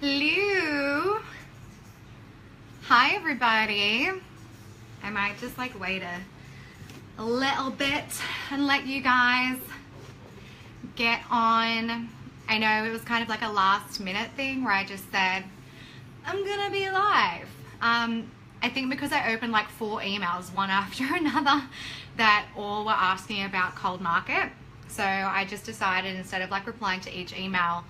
Hello. Hi everybody. I might just like wait a little bit and let you guys get on. I know it was kind of like a last minute thing where I just said, I'm gonna be live. I think because I opened like 4 emails, one after another, that all were asking about cold market. So I just decided instead of like replying to each email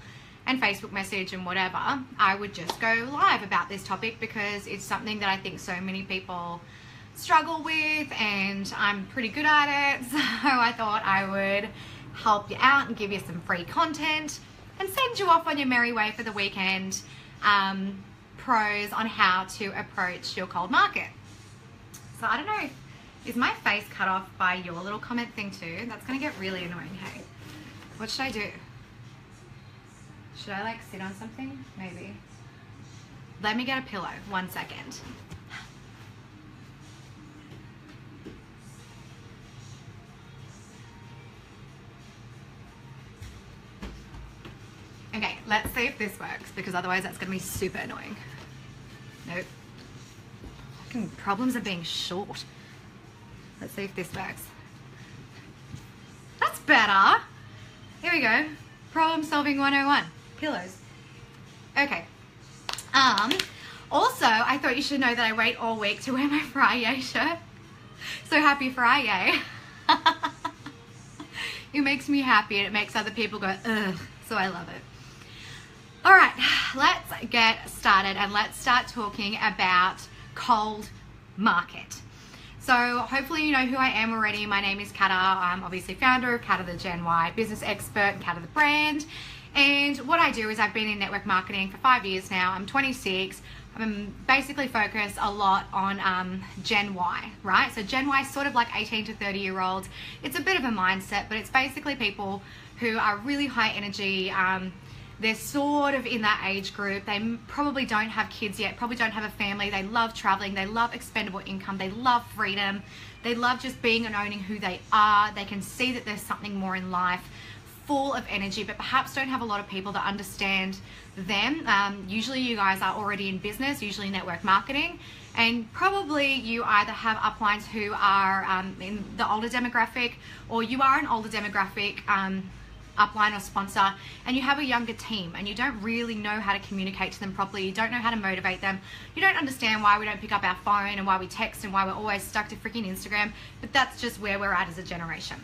and Facebook message and whatever, I would just go live about this topic because it's something that I think so many people struggle with and I'm pretty good at it. So I thought I would help you out and give you some free content and send you off on your merry way for the weekend. Pros on how to approach your cold market. So I don't know, is my face cut off by your little comment thing too? That's gonna get really annoying, hey? What should I do? Should I like sit on something? Maybe. Let me get a pillow, 1 second. Okay, let's see if this works because otherwise that's gonna be super annoying. Nope. Fucking problems of being short. Let's see if this works. That's better. Here we go. Problem solving 101. Pillows. Okay. Also, I thought you should know that I wait all week to wear my Friday shirt. So happy Friday. It makes me happy and it makes other people go, ugh. So I love it. All right, let's get started and let's start talking about cold market. So hopefully you know who I am already. My name is Kata. I'm obviously founder of Kata the Gen Y, business expert, and Kata the brand. And what I do is I've been in network marketing for 5 years now. I'm 26. I'm basically focused a lot on Gen Y, right? So Gen Y is sort of like 18 to 30 year olds. It's a bit of a mindset, but it's basically people who are really high energy. They're sort of in that age group. They probably don't have kids yet, probably don't have a family. They love traveling. They love expendable income. They love freedom. They love just being and owning who they are. They can see that there's something more in life, full of energy, but perhaps don't have a lot of people that understand them. Usually you guys are already in business, usually network marketing, and probably you either have uplines who are in the older demographic, or you are an older demographic upline or sponsor, and you have a younger team and you don't really know how to communicate to them properly. You don't know how to motivate them. You don't understand why we don't pick up our phone and why we text and why we're always stuck to freaking Instagram, but that's just where we're at as a generation.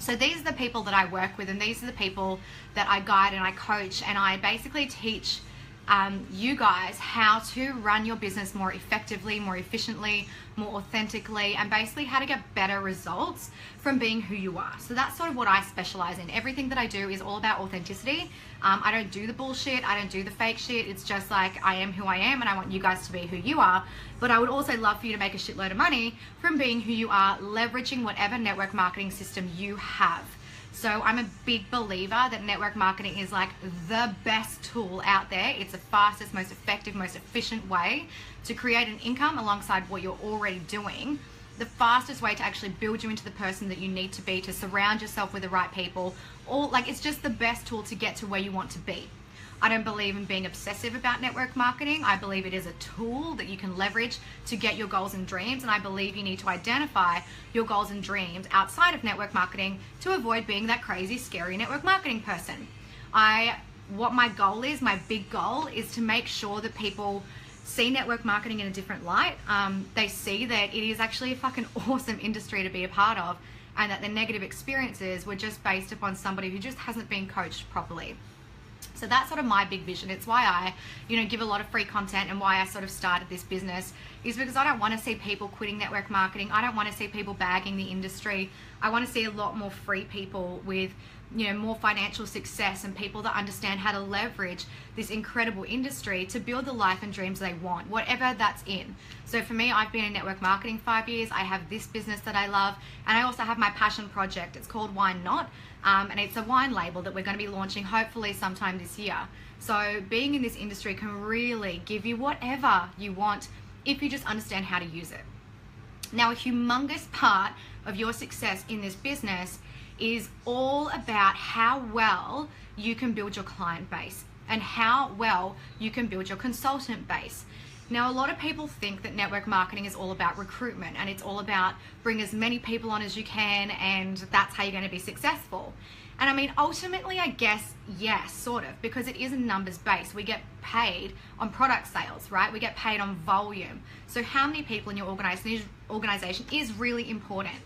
So these are the people that I work with, and these are the people that I guide and I coach, and I basically teach you guys how to run your business more effectively, more efficiently, more authentically, and basically how to get better results from being who you are. So that's sort of what I specialize in. Everything that I do is all about authenticity. I don't do the bullshit. I don't do the fake shit. It's just like I am who I am, and I want you guys to be who you are. But I would also love for you to make a shitload of money from being who you are, leveraging whatever network marketing system you have. So I'm a big believer that network marketing is like the best tool out there. It's the fastest, most effective, most efficient way to create an income alongside what you're already doing. The fastest way to actually build you into the person that you need to be, to surround yourself with the right people. It's just the best tool to get to where you want to be. I don't believe in being obsessive about network marketing. I believe it is a tool that you can leverage to get your goals and dreams, and I believe you need to identify your goals and dreams outside of network marketing to avoid being that crazy, scary network marketing person. What my goal is, my big goal, is to make sure that people see network marketing in a different light. They see that it is actually a fucking awesome industry to be a part of, and that the negative experiences were just based upon somebody who just hasn't been coached properly. So that's sort of my big vision. It's why I, give a lot of free content, and why I sort of started this business is because I don't want to see people quitting network marketing. I don't want to see people bagging the industry. I want to see a lot more free people with, more financial success, and people that understand how to leverage this incredible industry to build the life and dreams they want, whatever that's in. So for me, I've been in network marketing 5 years. I have this business that I love, and I also have my passion project. It's called Wine Not. And it's a wine label that we're going to be launching hopefully sometime this year. So being in this industry can really give you whatever you want if you just understand how to use it. Now, a humongous part of your success in this business is all about how well you can build your client base. and how well you can build your consultant base. Now, a lot of people think that network marketing is all about recruitment and it's all about bring as many people on as you can and that's how you're going to be successful. And I mean, ultimately, I guess, yes, sort of, because it is a numbers based. We get paid on product sales, right? We get paid on volume. So how many people in your organization is really important.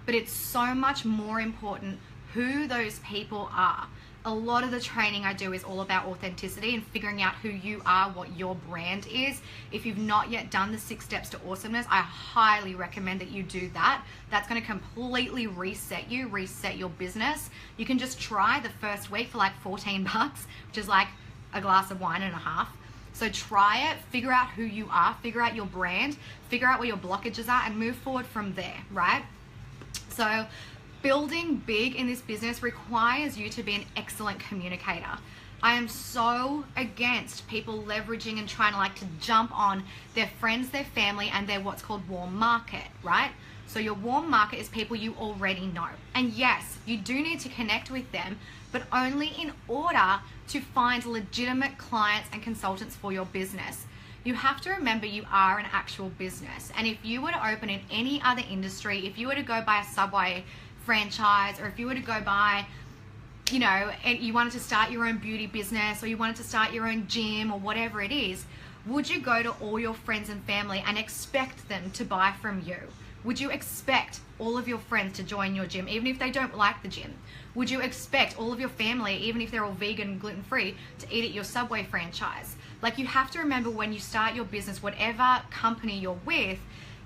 But it's so much more important who those people are. A lot of the training I do is all about authenticity and figuring out who you are, what your brand is. If you've not yet done the 6 steps to awesomeness, I highly recommend that you do that. That's going to completely reset you, reset your business. You can just try the first week for like $14, which is like a glass of wine and a half. So try it, figure out who you are, figure out your brand, figure out where your blockages are, and move forward from there, right? So building big in this business requires you to be an excellent communicator. I am so against people leveraging and trying to like to jump on their friends, their family, and their what's called warm market, right? So your warm market is people you already know. And yes, you do need to connect with them, but only in order to find legitimate clients and consultants for your business. You have to remember you are an actual business. And if you were to open in any other industry, if you were to go buy a Subway franchise, or if you were to go buy, you know, and you wanted to start your own beauty business, or you wanted to start your own gym, or whatever it is, would you go to all your friends and family and expect them to buy from you? Would you expect all of your friends to join your gym, even if they don't like the gym? Would you expect all of your family, even if they're all vegan and gluten-free, to eat at your Subway franchise? Like, you have to remember when you start your business, whatever company you're with,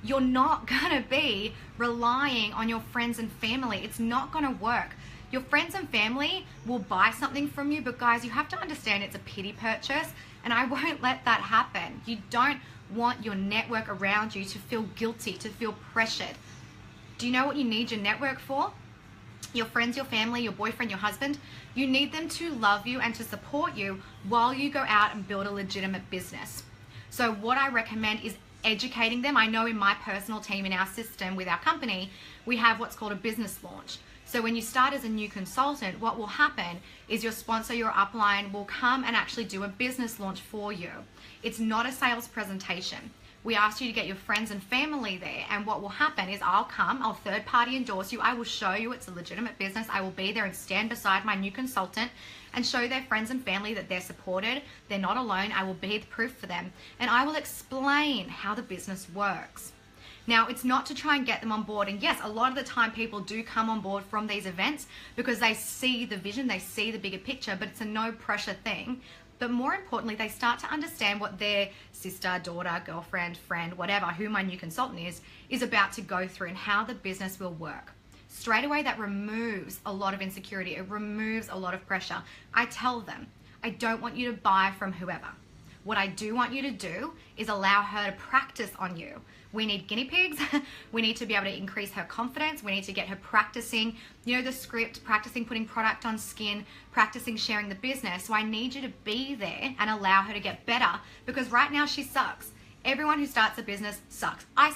you're not gonna be relying on your friends and family. It's not gonna work. Your friends and family will buy something from you, but guys, you have to understand it's a pity purchase, and I won't let that happen. You don't want your network around you to feel guilty, to feel pressured. Do you know what you need your network for? Your friends, your family, your boyfriend, your husband. You need them to love you and to support you while you go out and build a legitimate business. So what I recommend is educating them. I know in my personal team, in our system with our company, we have what's called a business launch. So when you start as a new consultant, what will happen is your sponsor, your upline, will come and actually do a business launch for you. It's not a sales presentation. We ask you to get your friends and family there, and what will happen is I'll come, I'll third party endorse you, I will show you it's a legitimate business, I will be there and stand beside my new consultant and show their friends and family that they're supported, they're not alone, I will be the proof for them, and I will explain how the business works. Now, it's not to try and get them on board, and yes, a lot of the time people do come on board from these events because they see the vision, they see the bigger picture, but it's a no pressure thing. But more importantly, they start to understand what their sister, daughter, girlfriend, friend, whatever, who my new consultant is about to go through and how the business will work. Straight away, that removes a lot of insecurity. It removes a lot of pressure. I tell them, I don't want you to buy from whoever. What I do want you to do is allow her to practice on you. We need guinea pigs. We need to be able to increase her confidence. We need to get her practicing, you know, the script, practicing putting product on skin, practicing sharing the business. So I need you to be there and allow her to get better, because right now she sucks. Everyone who starts a business sucks. I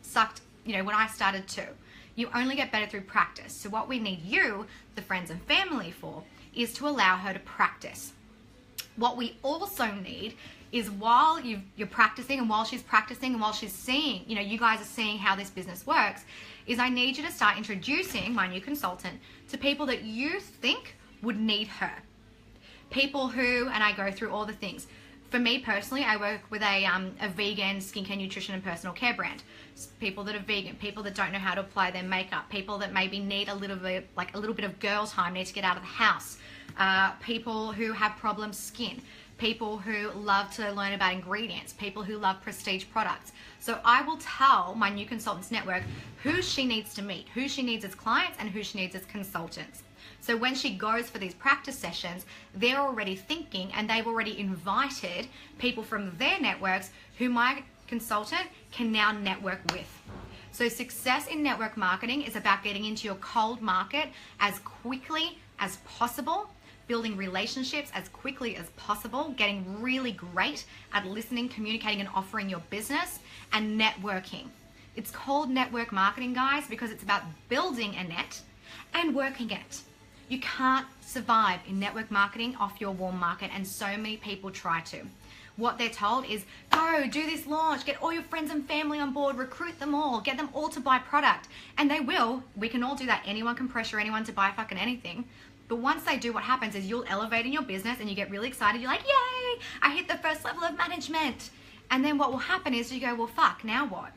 sucked, you know, when I started too. You only get better through practice. So what we need you, the friends and family, for is to allow her to practice. What we also need is while you're practicing, and while she's practicing, and while she's seeing, you know, you guys are seeing how this business works, is I need you to start introducing my new consultant to people that you think would need her. People who, and I go through all the things. For me personally, I work with a vegan skincare, nutrition, and personal care brand. People that are vegan, people that don't know how to apply their makeup, people that maybe need a little bit of girl time, need to get out of the house, people who have problem skin, people who love to learn about ingredients, people who love prestige products. So I will tell my new consultants network who she needs to meet, who she needs as clients, and who she needs as consultants. So when she goes for these practice sessions, they're already thinking, and they've already invited people from their networks who my consultant can now network with. So success in network marketing is about getting into your cold market as quickly as possible, building relationships as quickly as possible, getting really great at listening, communicating, and offering your business, and networking. It's called network marketing, guys, because it's about building a net and working it. You can't survive in network marketing off your warm market, and so many people try to. What they're told is, go do this launch, get all your friends and family on board, recruit them all, get them all to buy product. And they will. We can all do that. Anyone can pressure anyone to buy fucking anything. But once they do, what happens is you'll elevate in your business and you get really excited. You're like, yay, I hit the first level of management. And then what will happen is you go, well, fuck, now what?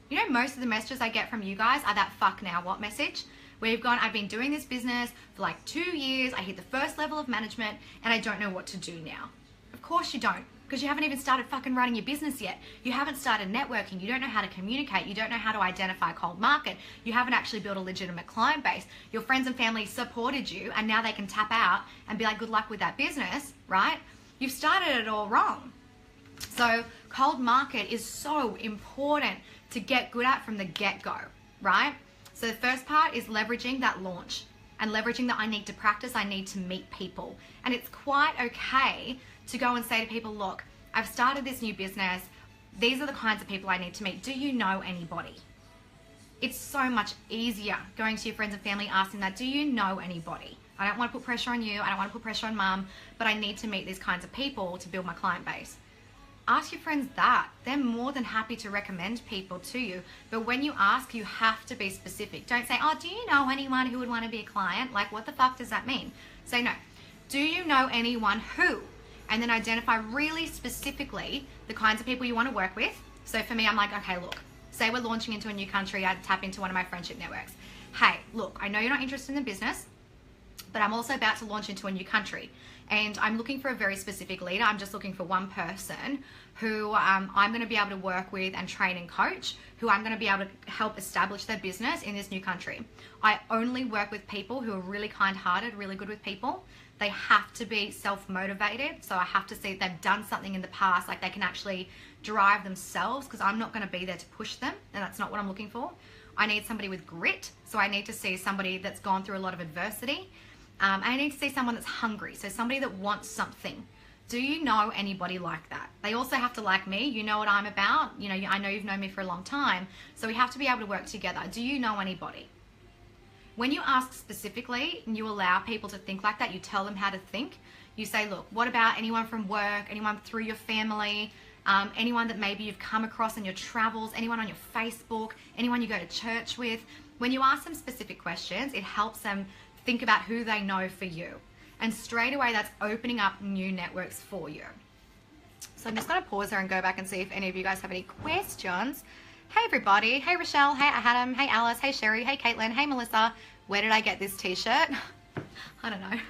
You know, most of the messages I get from you guys are that fuck now what message, where you've gone, I've been doing this business for like 2 years, I hit the first level of management, and I don't know what to do now. Of course you don't, because you haven't even started fucking running your business yet. You haven't started networking. You don't know how to communicate. You don't know how to identify a cold market. You haven't actually built a legitimate client base. Your friends and family supported you, and now they can tap out and be like, good luck with that business, right? You've started it all wrong. So cold market is so important to get good at from the get-go, right? So the first part is leveraging that launch and leveraging that I need to practice, I need to meet people. And it's quite okay to go and say to people, look, I've started this new business. These are the kinds of people I need to meet. Do you know anybody? It's so much easier going to your friends and family asking that, do you know anybody? I don't want to put pressure on you. I don't want to put pressure on mum, but I need to meet these kinds of people to build my client base. Ask your friends that. They're more than happy to recommend people to you. But when you ask, you have to be specific. Don't say, oh, do you know anyone who would want to be a client? Like, what the fuck does that mean? Say, no. Do you know anyone who? And then identify really specifically the kinds of people you want to work with. So for me, I'm like, okay, look, say we're launching into a new country. I'd tap into one of my friendship networks. Hey, look, I know you're not interested in the business, but I'm also about to launch into a new country. And I'm looking for a very specific leader. I'm just looking for one person who I'm going to be able to work with and train and coach, who I'm going to be able to help establish their business in this new country. I only work with people who are really kind-hearted, really good with people. They have to be self-motivated. So I have to see they've done something in the past, like they can actually drive themselves, because I'm not going to be there to push them, and that's not what I'm looking for. I need somebody with grit. So I need to see somebody that's gone through a lot of adversity. I need to see someone that's hungry, so somebody that wants something. Do you know anybody like that? They also have to like me. You know what I'm about. You know, I know you've known me for a long time, so we have to be able to work together. Do you know anybody? When you ask specifically and you allow people to think like that, you tell them how to think. You say, look, what about anyone from work, anyone through your family, anyone that maybe you've come across in your travels, anyone on your Facebook, anyone you go to church with. When you ask them specific questions, it helps them think about who they know for you. And straight away, that's opening up new networks for you. So I'm just going to pause there and go back and see if any of you guys have any questions. Hey, everybody. Hey, Rochelle. Hey, Adam. Hey, Alice. Hey, Sherry. Hey, Caitlin. Hey, Melissa. Where did I get this t-shirt? I don't know. I've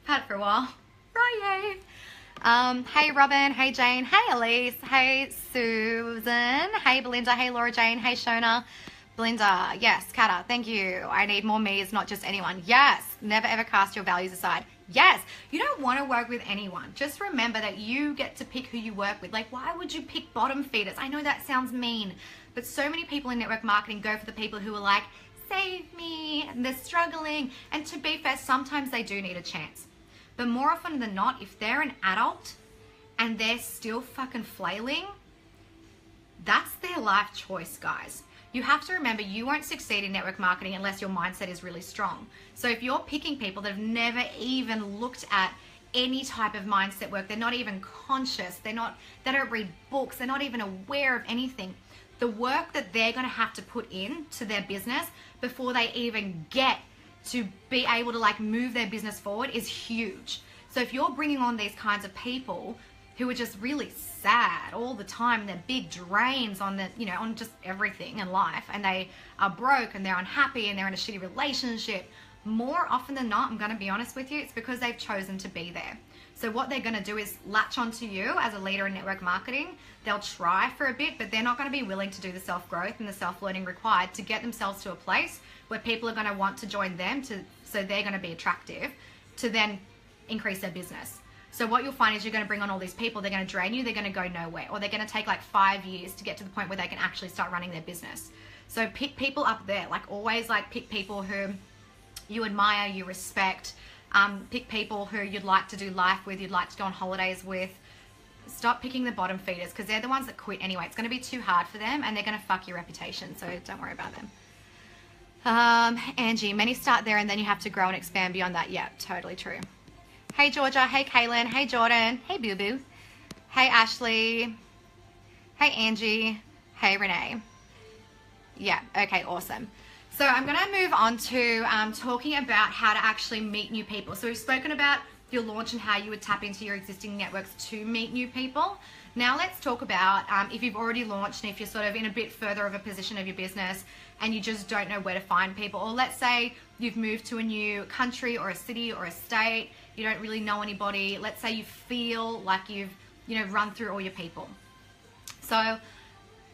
had it for a while. Right, yay. Hey, Robin. Hey, Jane. Hey, Elise. Hey, Susan. Hey, Belinda. Hey, Laura Jane. Hey, Shona. Belinda, yes. Kata, thank you. I need more me's, not just anyone. Yes. Never ever cast your values aside. Yes. You don't want to work with anyone. Just remember that you get to pick who you work with. Like, why would you pick bottom feeders? I know that sounds mean, but so many people in network marketing go for the people who are like, save me, and they're struggling. And to be fair, sometimes they do need a chance. But more often than not, if they're an adult and they're still fucking flailing, that's their life choice, guys. You have to remember, you won't succeed in network marketing unless your mindset is really strong. So if you're picking people that have never even looked at any type of mindset work, they're not even conscious, they don't read books, they're not even aware of anything, the work that they're going to have to put into their business before they even get to be able to like move their business forward is huge. So if you're bringing on these kinds of people who are just really sad all the time, they're big drains on the, you know, on just everything in life, and they are broke and they're unhappy and they're in a shitty relationship, more often than not, I'm going to be honest with you, it's because they've chosen to be there. So what they're going to do is latch onto you as a leader in network marketing. They'll try for a bit, but they're not going to be willing to do the self-growth and the self-learning required to get themselves to a place where people are going to want to join them, so they're going to be attractive to then increase their business. So what you'll find is you're going to bring on all these people, they're going to drain you, they're going to go nowhere, or they're going to take like 5 years to get to the point where they can actually start running their business. So pick people up there, like always like pick people who you admire, you respect, pick people who you'd like to do life with, you'd like to go on holidays with. Stop picking the bottom feeders, because they're the ones that quit anyway. It's going to be too hard for them and they're going to fuck your reputation, so don't worry about them. Angie, many start there and then you have to grow and expand beyond that. Yeah, totally true. Hey Georgia, hey Kaylin, hey Jordan, hey Boo Boo, hey Ashley, hey Angie, hey Renee. Yeah, okay, awesome. So I'm going to move on to talking about how to actually meet new people. So we've spoken about your launch and how you would tap into your existing networks to meet new people. Now let's talk about if you've already launched and if you're sort of in a bit further of a position of your business and you just don't know where to find people. Or let's say you've moved to a new country or a city or a state, you don't really know anybody. Let's say you feel like you've, run through all your people. So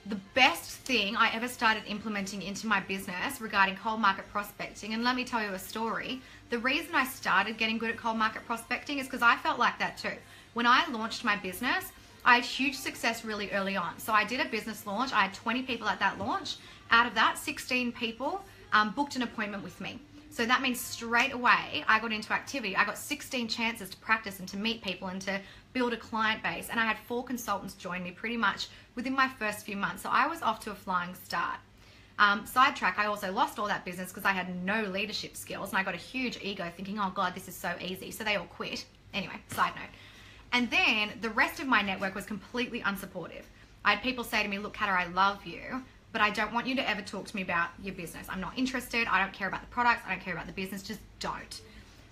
the best thing I ever started implementing into my business regarding cold market prospecting, and let me tell you a story. The reason I started getting good at cold market prospecting is because I felt like that too. When I launched my business, I had huge success really early on. So I did a business launch. I had 20 people at that launch. Out of that, 16 people booked an appointment with me. So that means straight away I got into activity. I got 16 chances to practice and to meet people and to build a client base. And I had 4 consultants join me pretty much within my first few months. So I was off to a flying start. Sidetrack, I also lost all that business because I had no leadership skills and I got a huge ego thinking, oh God, this is so easy. So they all quit. Anyway, side note. And then the rest of my network was completely unsupportive. I had people say to me, look, Katar, I love you, but I don't want you to ever talk to me about your business. I'm not interested. I don't care about the products. I don't care about the business. Just don't.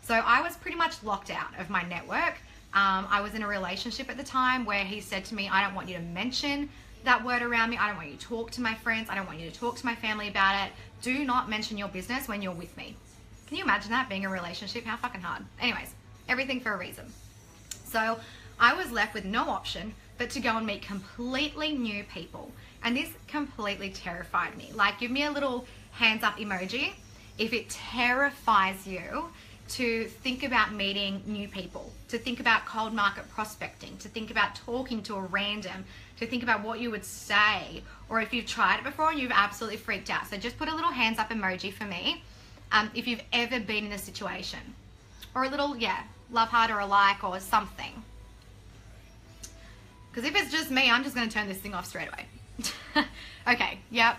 So I was pretty much locked out of my network. I was in a relationship at the time where he said to me, I don't want you to mention that word around me. I don't want you to talk to my friends. I don't want you to talk to my family about it. Do not mention your business when you're with me. Can you imagine that, being a relationship? How fucking hard. Anyways, everything for a reason. So I was left with no option but to go and meet completely new people. And this completely terrified me. Like, give me a little hands up emoji if it terrifies you to think about meeting new people, to think about cold market prospecting, to think about talking to a random, to think about what you would say, or if you've tried it before and you've absolutely freaked out. So just put a little hands up emoji for me if you've ever been in a situation. Or a little, love heart or a like or something. Because if it's just me, I'm just going to turn this thing off straight away. Okay, yep,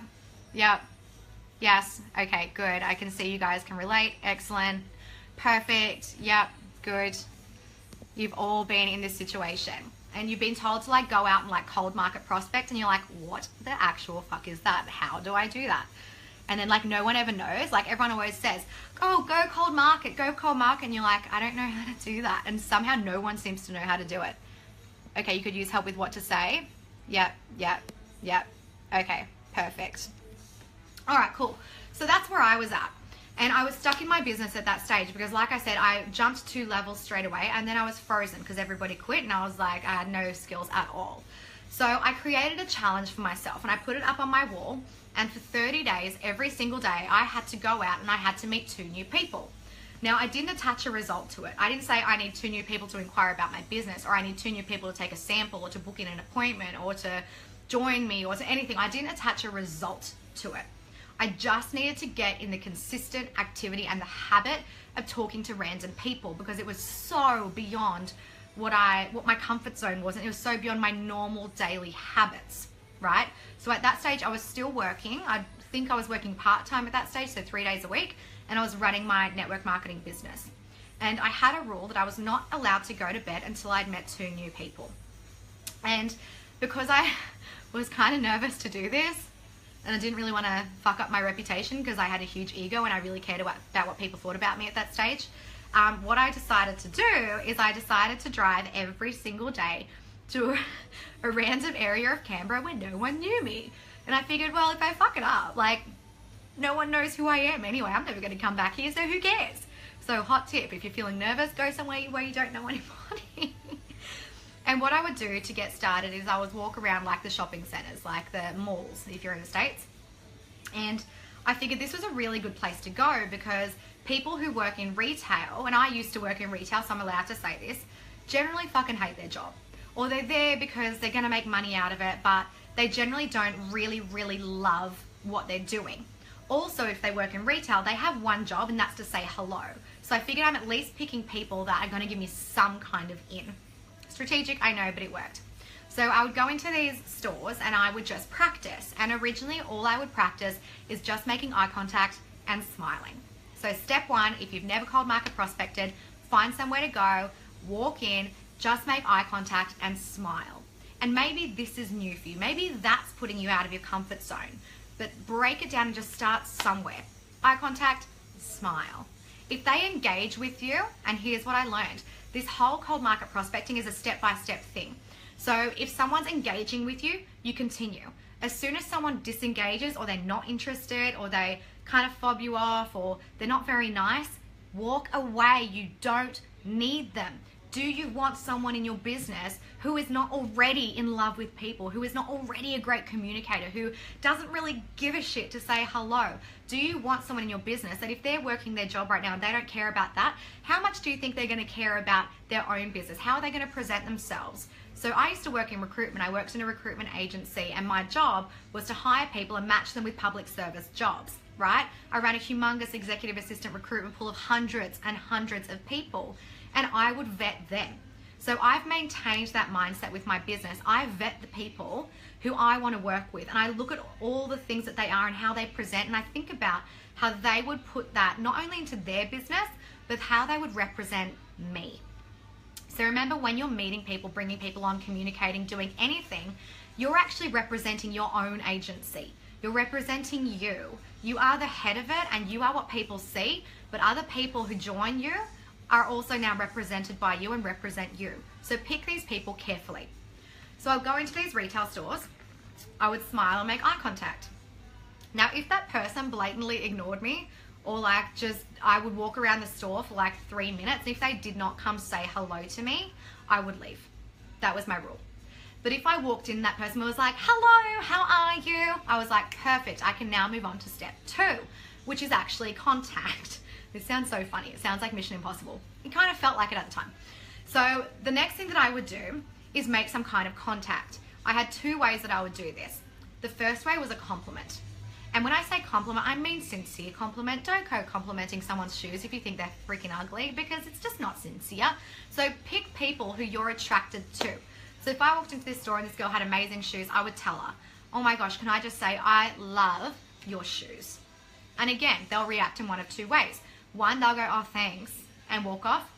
yes, okay, good. I can see you guys can relate. Excellent. Perfect. Yep. Good. You've all been in this situation and you've been told to go out and cold market prospect and you're like, what the actual fuck is that? How do I do that? And then no one ever knows. Everyone always says, oh, go cold market. And you're like, I don't know how to do that. And somehow no one seems to know how to do it. Okay. You could use help with what to say. Yep. Okay. Perfect. All right, cool. So that's where I was at. And I was stuck in my business at that stage because, like I said, I jumped 2 levels straight away and then I was frozen because everybody quit and I was like, I had no skills at all. So I created a challenge for myself and I put it up on my wall, and for 30 days, every single day, I had to go out and I had to meet 2 new people. Now, I didn't attach a result to it. I didn't say I need 2 new people to inquire about my business, or I need 2 new people to take a sample, or to book in an appointment, or to join me, or to anything. I didn't attach a result to it. I just needed to get in the consistent activity and the habit of talking to random people because it was so beyond what my comfort zone was, and it was so beyond my normal daily habits, right? So at that stage, I was still working. I think I was working part-time at that stage, so 3 days a week, and I was running my network marketing business. And I had a rule that I was not allowed to go to bed until I'd met 2 new people. And because I was kind of nervous to do this, and I didn't really want to fuck up my reputation because I had a huge ego and I really cared about what people thought about me at that stage. What I decided to do is I decided to drive every single day to a random area of Canberra where no one knew me. And I figured, well, if I fuck it up, no one knows who I am anyway. I'm never going to come back here, so who cares? So hot tip, if you're feeling nervous, go somewhere where you don't know anybody. And what I would do to get started is I would walk around the shopping centers, the malls, if you're in the States. And I figured this was a really good place to go because people who work in retail, and I used to work in retail, so I'm allowed to say this, generally fucking hate their job. Or they're there because they're going to make money out of it, but they generally don't really, really love what they're doing. Also, if they work in retail, they have one job, and that's to say hello. So I figured I'm at least picking people that are going to give me some kind of in. Strategic, I know, but it worked. So I would go into these stores and I would just practice. And originally all I would practice is just making eye contact and smiling. So step one, if you've never cold market prospected, find somewhere to go, walk in, just make eye contact and smile. And maybe this is new for you. Maybe that's putting you out of your comfort zone. But break it down and just start somewhere. Eye contact, smile. If they engage with you, and here's what I learned, this whole cold market prospecting is a step-by-step thing. So if someone's engaging with you, you continue. As soon as someone disengages or they're not interested or they kind of fob you off or they're not very nice, walk away. You don't need them. Do you want someone in your business who is not already in love with people, who is not already a great communicator, who doesn't really give a shit to say hello? Do you want someone in your business that if they're working their job right now and they don't care about that, how much do you think they're going to care about their own business? How are they going to present themselves? So I used to work in recruitment. I worked in a recruitment agency and my job was to hire people and match them with public service jobs, right? I ran a humongous executive assistant recruitment pool of hundreds and hundreds of people, and I would vet them. So I've maintained that mindset with my business. I vet the people who I want to work with, and I look at all the things that they are and how they present, and I think about how they would put that not only into their business, but how they would represent me. So remember, when you're meeting people, bringing people on, communicating, doing anything, you're actually representing your own agency. You're representing you. You are the head of it and you are what people see, but other people who join you are also now represented by you and represent you. So pick these people carefully. So I'll go into these retail stores, I would smile and make eye contact. Now, if that person blatantly ignored me, or like just, I would walk around the store for like 3 minutes. If they did not come say hello to me, I would leave. That was my rule. But if I walked in, that person was like, hello, how are you? I was like, perfect. I can now move on to step 2, which is actually contact. This sounds so funny. It sounds like Mission Impossible. It kind of felt like it at the time. So the next thing that I would do is make some kind of contact. I had 2 ways that I would do this. The first way was a compliment. And when I say compliment, I mean sincere compliment. Don't go complimenting someone's shoes if you think they're freaking ugly, because it's just not sincere. So pick people who you're attracted to. So if I walked into this store and this girl had amazing shoes, I would tell her, oh my gosh, can I just say, I love your shoes. And again, they'll react in one of 2 ways. One, they'll go, oh, thanks, and walk off.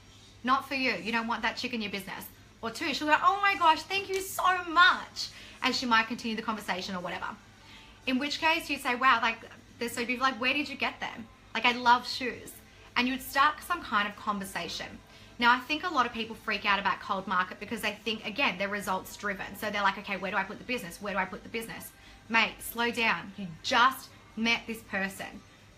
Not for you. You don't want that chick in your business. Or 2, she'll go, oh my gosh, thank you so much. And she might continue the conversation or whatever. In which case you say, wow, like, they're so beautiful. Like, where did you get them? Like, I love shoes. And you would start some kind of conversation. Now, I think a lot of people freak out about cold market because they think, again, they're results driven. So they're like, okay, where do I put the business? Where do I put the business? Mate, slow down. You just met this person.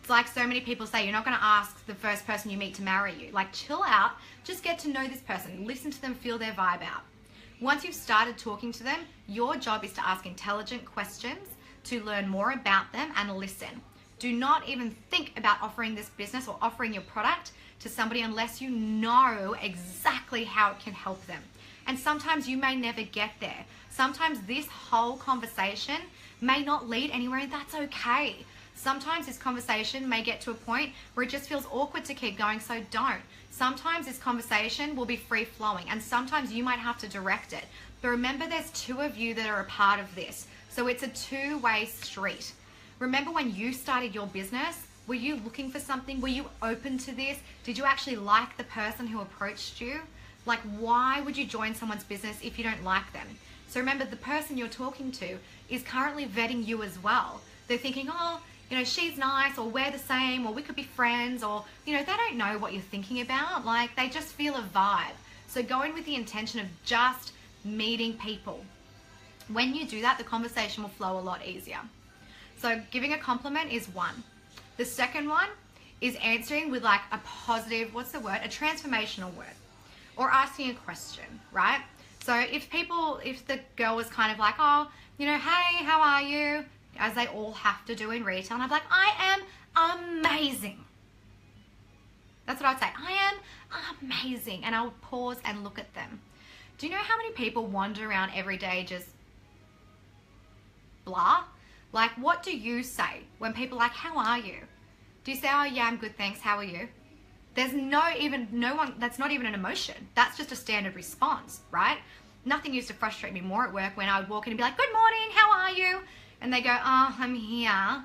It's like so many people say, you're not going to ask the first person you meet to marry you. Like, chill out. Just get to know this person. Listen to them, feel their vibe out. Once you've started talking to them, your job is to ask intelligent questions, to learn more about them and listen. Do not even think about offering this business or offering your product to somebody unless you know exactly how it can help them. And sometimes you may never get there. Sometimes this whole conversation may not lead anywhere, and that's okay. Sometimes this conversation may get to a point where it just feels awkward to keep going, so don't. Sometimes this conversation will be free flowing, and sometimes you might have to direct it. But remember, there's 2 of you that are a part of this. So it's a 2-way street. Remember when you started your business, were you looking for something? Were you open to this? Did you actually like the person who approached you? Like, why would you join someone's business if you don't like them? So remember, the person you're talking to is currently vetting you as well. They're thinking, oh, you know, she's nice, or we're the same, or we could be friends, or, you know, they don't know what you're thinking about. Like, they just feel a vibe. So go in with the intention of just meeting people. When you do that, the conversation will flow a lot easier. So giving a compliment is one. The second one is answering with like a positive, what's the word? A transformational word. Or asking a question, right? So if the girl was kind of like, oh, you know, hey, how are you? As they all have to do in retail. And I'm like, I am amazing. That's what I'd say. I am amazing. And I would pause and look at them. Do you know how many people wander around every day just blah? Like, what do you say when people are like, how are you? Do you say, oh yeah, I'm good, thanks, how are you? There's no one, that's not even an emotion. That's just a standard response, right? Nothing used to frustrate me more at work when I would walk in and be like, good morning, how are you? And they go, oh, I'm here.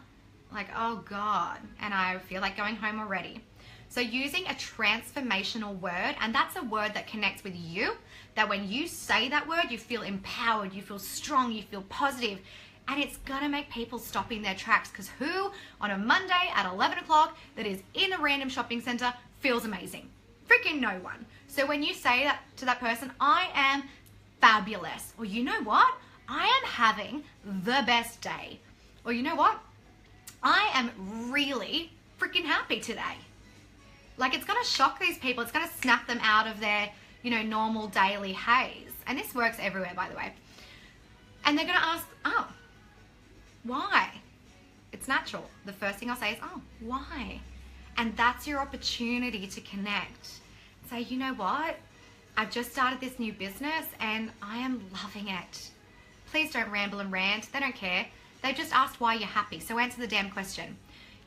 like, oh God, and I feel like going home already. So using a transformational word, and that's a word that connects with you, that when you say that word, you feel empowered, you feel strong, you feel positive, and it's gonna make people stop in their tracks, because who on a Monday at 11 o'clock that is in a random shopping center feels amazing? Freaking no one. So when you say that to that person, I am fabulous, or you know what? I am having the best day, or you know what? I am really freaking happy today. Like, it's going to shock these people. It's going to snap them out of their, normal daily haze. And this works everywhere, by the way. And they're going to ask, oh, why? It's natural. The first thing I'll say is, oh, why? And that's your opportunity to connect. Say, you know what? I've just started this new business and I am loving it. Please don't ramble and rant. They don't care. They just asked why you're happy. So answer the damn question.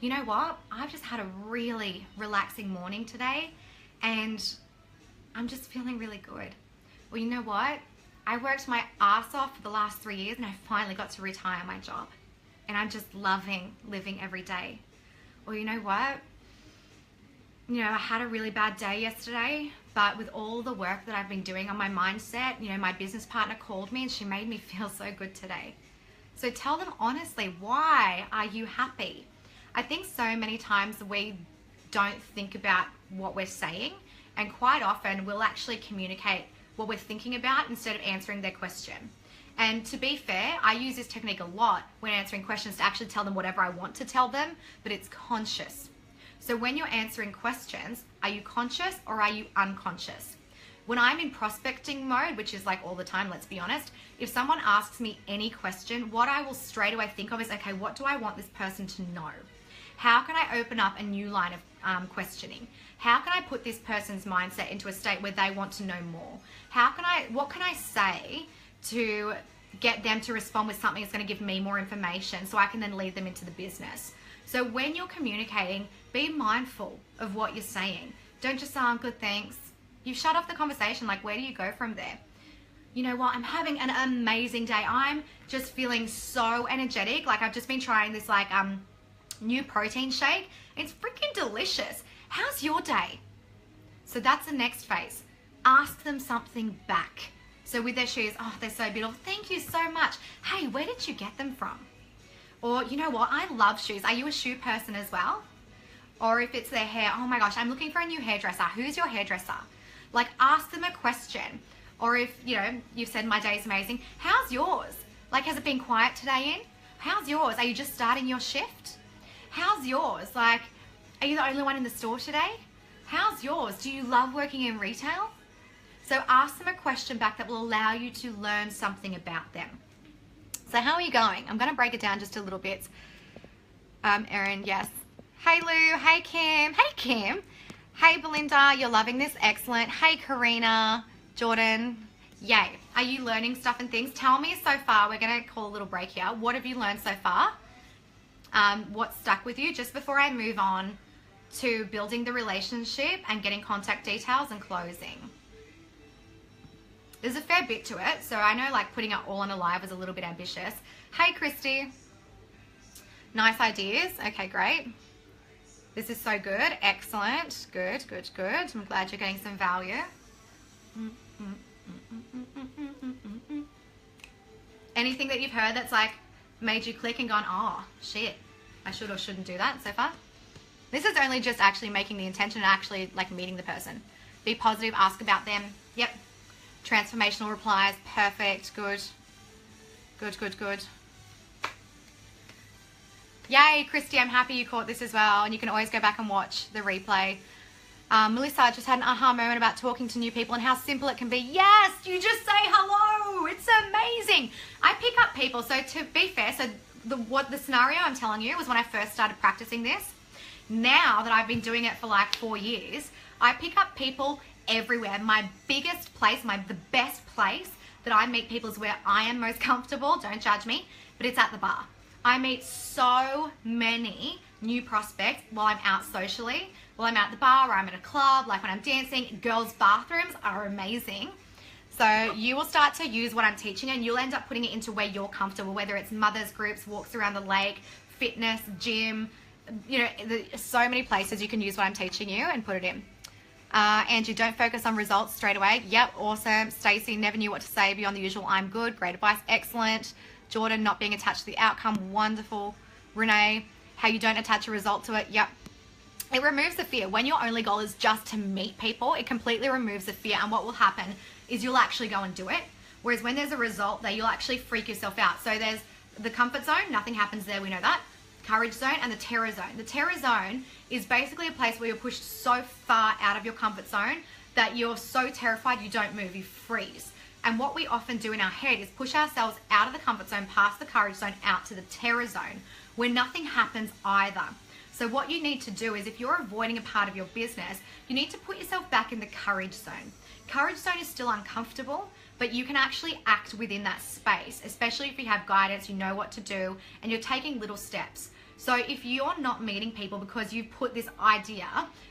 You know what? I've just had a really relaxing morning today and I'm just feeling really good. Well, you know what? I worked my ass off for the last 3 years and I finally got to retire my job. And I'm just loving living every day. Or you know what? I had a really bad day yesterday, but with all the work that I've been doing on my mindset, my business partner called me and she made me feel so good today. So tell them honestly, why are you happy? I think so many times we don't think about what we're saying, and quite often we'll actually communicate what we're thinking about instead of answering their question. And to be fair, I use this technique a lot when answering questions to actually tell them whatever I want to tell them, but it's conscious. So when you're answering questions, are you conscious or are you unconscious? When I'm in prospecting mode, which is like all the time, let's be honest, if someone asks me any question, what I will straight away think of is, okay, what do I want this person to know? How can I open up a new line of questioning? How can I put this person's mindset into a state where they want to know more? What can I say to get them to respond with something that's going to give me more information so I can then lead them into the business? So when you're communicating, be mindful of what you're saying. Don't just say, oh, good, thanks. You've shut off the conversation. Like, where do you go from there? You know what? I'm having an amazing day. I'm just feeling so energetic. Like, I've just been trying this new protein shake. It's freaking delicious. How's your day? So that's the next phase. Ask them something back. So with their shoes, oh, they're so beautiful. Thank you so much. Hey, where did you get them from? Or, you know what? I love shoes. Are you a shoe person as well? Or if it's their hair, oh my gosh, I'm looking for a new hairdresser. Who's your hairdresser? Like, ask them a question. Or if, you've said my day's amazing, how's yours? Like, has it been quiet today in? How's yours? Are you just starting your shift? How's yours? Like, are you the only one in the store today? How's yours? Do you love working in retail? So ask them a question back that will allow you to learn something about them. So how are you going? I'm going to break it down just a little bit. Erin, yes. Hey Lou, hey Kim. Hey Kim. Hey Belinda, you're loving this. Excellent. Hey Karina, Jordan. Yay. Are you learning stuff and things? Tell me so far. We're going to call a little break here. What have you learned so far? What stuck with you? Just before I move on to building the relationship and getting contact details and closing. There's a fair bit to it, so I know like putting it all on a live is a little bit ambitious. Hey Christy. Nice ideas. Okay, great. This is so good. Excellent. Good, good, good. I'm glad you're getting some value. Anything that you've heard that's like made you click and gone, oh shit, I should or shouldn't do that so far? This is only just actually making the intention and actually like meeting the person. Be positive, ask about them. Yep. Transformational replies. Perfect. Good. Good, good, good. Yay, Christy, I'm happy you caught this as well. And you can always go back and watch the replay. Melissa, I just had an aha moment about talking to new people and how simple it can be. Yes, you just say hello. It's amazing. I pick up people. So to be fair, so the scenario I'm telling you was when I first started practicing this. Now that I've been doing it for like 4 years, I pick up people everywhere. My biggest place, the best place that I meet people is where I am most comfortable. Don't judge me, but it's at the bar. I meet so many new prospects while I'm out socially, while I'm at the bar or I'm at a club, like when I'm dancing. Girls' bathrooms are amazing. So you will start to use what I'm teaching and you'll end up putting it into where you're comfortable, whether it's mothers groups, walks around the lake, fitness, gym, you know, so many places you can use what I'm teaching you and put it in. Angie, don't focus on results straight away. Yep, awesome. Stacy, never knew what to say beyond the usual I'm good. Great advice, excellent. Jordan, not being attached to the outcome, wonderful. Renee, how you don't attach a result to it. Yep. It removes the fear. When your only goal is just to meet people, it completely removes the fear. And what will happen is you'll actually go and do it. Whereas when there's a result there, you'll actually freak yourself out. So there's the comfort zone, nothing happens there, we know that. Courage zone and the terror zone. The terror zone is basically a place where you're pushed so far out of your comfort zone that you're so terrified you don't move, you freeze. And what we often do in our head is push ourselves out of the comfort zone, past the courage zone, out to the terror zone, where nothing happens either. So what you need to do is, if you're avoiding a part of your business, you need to put yourself back in the courage zone. Courage zone is still uncomfortable, but you can actually act within that space, especially if you have guidance, you know what to do, and you're taking little steps. So if you're not meeting people because you've put this idea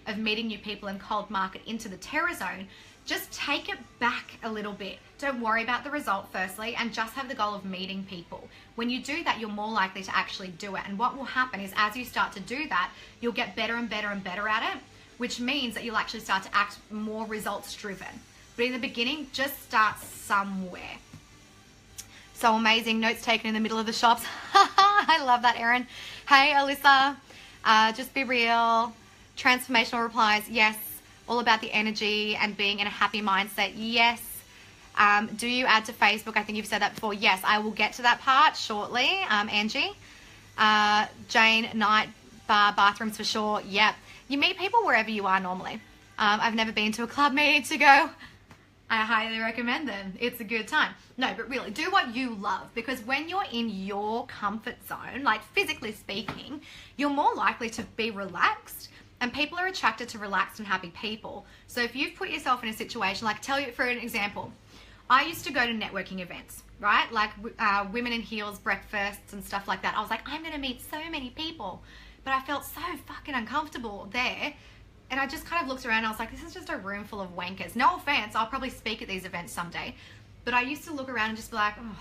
of meeting new people in cold market into the terror zone, just take it back a little bit. Don't worry about the result firstly, and just have the goal of meeting people. When you do that, you're more likely to actually do it. And what will happen is, as you start to do that, you'll get better and better and better at it, which means that you'll actually start to act more results driven. But in the beginning, just start somewhere. So amazing. Notes taken in the middle of the shops. I love that, Erin. Hey, Alyssa. Just be real. Transformational replies. Yes. All about the energy and being in a happy mindset. Yes. Do you add to Facebook? I think you've said that before. Yes, I will get to that part shortly. Angie. Jane, night bar, bathrooms for sure. Yep. You meet people wherever you are normally. I've never been to a club meeting to go. I highly recommend them. It's a good time. No, but really, do what you love, because when you're in your comfort zone, like physically speaking, you're more likely to be relaxed, and people are attracted to relaxed and happy people. So if you've put yourself in a situation, like, tell you for an example, I used to go to networking events, right? Like women in heels breakfasts and stuff like that. I was like, I'm going to meet so many people, but I felt so fucking uncomfortable there. And I just kind of looked around and I was like, this is just a room full of wankers. No offense, I'll probably speak at these events someday. But I used to look around and just be like, oh,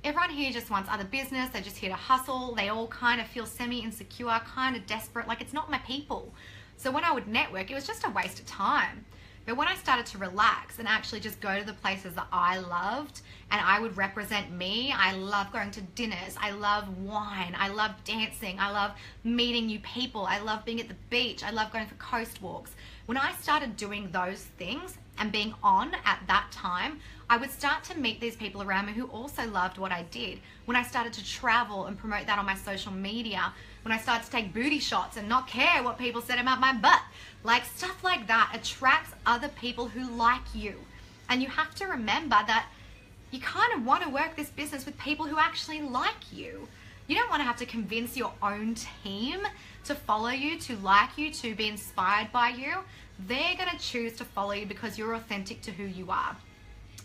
everyone here just wants other business. They're just here to hustle. They all kind of feel semi-insecure, kind of desperate. Like, it's not my people. So when I would network, it was just a waste of time. But when I started to relax and actually just go to the places that I loved, and I would represent me, I love going to dinners, I love wine, I love dancing, I love meeting new people, I love being at the beach, I love going for coast walks. When I started doing those things and being on at that time, I would start to meet these people around me who also loved what I did. When I started to travel and promote that on my social media, when I started to take booty shots and not care what people said about my butt, like stuff like that attracts other people who like you. And you have to remember that you kind of want to work this business with people who actually like you. You don't want to have to convince your own team to follow you, to like you, to be inspired by you. They're going to choose to follow you because you're authentic to who you are.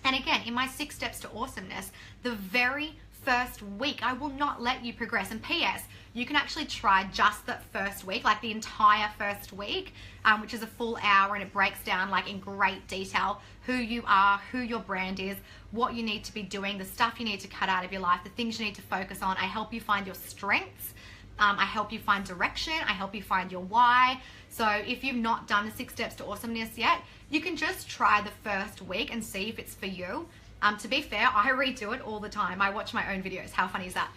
And again, in my 6 steps to awesomeness, the very first week, I will not let you progress. And P.S., you can actually try just that first week, like the entire first week, which is a full hour, and it breaks down like in great detail who you are, who your brand is, what you need to be doing, the stuff you need to cut out of your life, the things you need to focus on. I help you find your strengths. I help you find direction. I help you find your why. So if you've not done the 6 steps to awesomeness yet, you can just try the first week and see if it's for you. To be fair, I redo it all the time. I watch my own videos. How funny is that?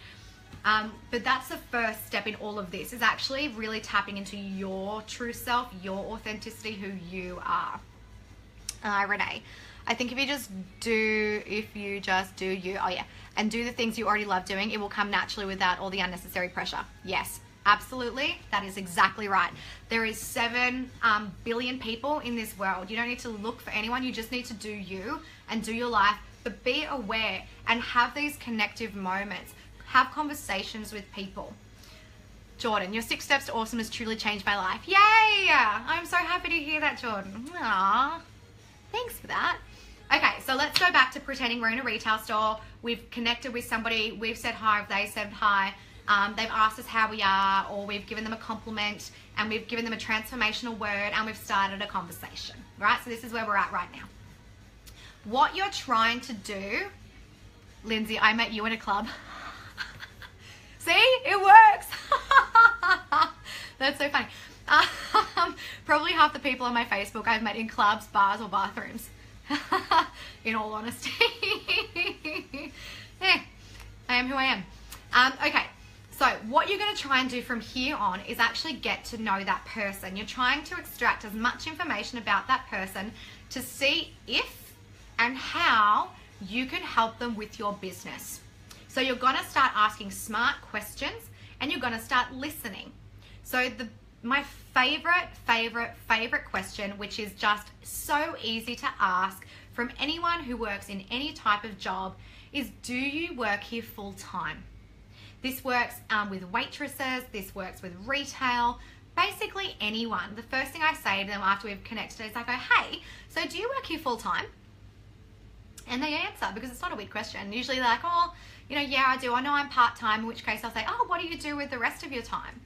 But that's the first step in all of this, is actually really tapping into your true self, your authenticity, who you are. Renee, I think if you just do you, oh yeah, and do the things you already love doing, it will come naturally without all the unnecessary pressure. Yes, absolutely. That is exactly right. There is 7 billion people in this world. You don't need to look for anyone. You just need to do you and do your life, but be aware and have these connective moments. Have conversations with people. Jordan, your 6 steps to awesomeness truly changed my life. Yay! I'm so happy to hear that, Jordan. Aww. Thanks for that. Okay, so let's go back to pretending we're in a retail store. We've connected with somebody. We've said hi. They said hi. They've asked us how we are, or we've given them a compliment, and we've given them a transformational word, and we've started a conversation, right? So this is where we're at right now. What you're trying to do, Lindsay, I met you in a club. See, it works. That's so funny. Probably half the people on my Facebook I've met in clubs, bars, or bathrooms. In all honesty. Yeah, I am who I am. Okay, so what you're going to try and do from here on is actually get to know that person. You're trying to extract as much information about that person to see if and how you can help them with your business. So you're going to start asking smart questions and you're going to start listening. So my favorite question, which is just so easy to ask from anyone who works in any type of job, is do you work here full time? This works with waitresses, this works with retail, basically anyone. The first thing I say to them after we've connected is I go, hey, so do you work here full time? And they answer, because it's not a weird question. Usually they're like, oh, you know, yeah, I do. I know I'm part-time, in which case I'll say, oh, what do you do with the rest of your time?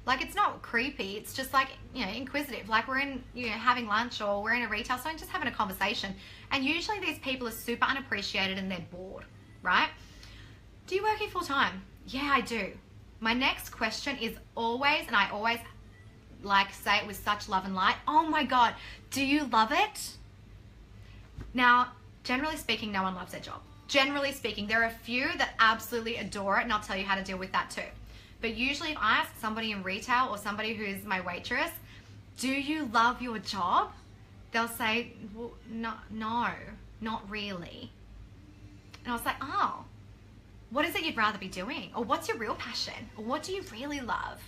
Like, it's not creepy. It's just like, you know, inquisitive. Like we're in, you know, having lunch or we're in a retail store and just having a conversation. And usually these people are super unappreciated and they're bored, right? Do you work here full time? Yeah, I do. My next question is always, and I always like say it with such love and light, oh my God, do you love it? Now, generally speaking, no one loves their job. Generally speaking, there are a few that absolutely adore it, and I'll tell you how to deal with that too. But usually if I ask somebody in retail or somebody who's my waitress, do you love your job? They'll say, well, no, not really. And I was like, oh, what is it you'd rather be doing? Or what's your real passion? Or what do you really love?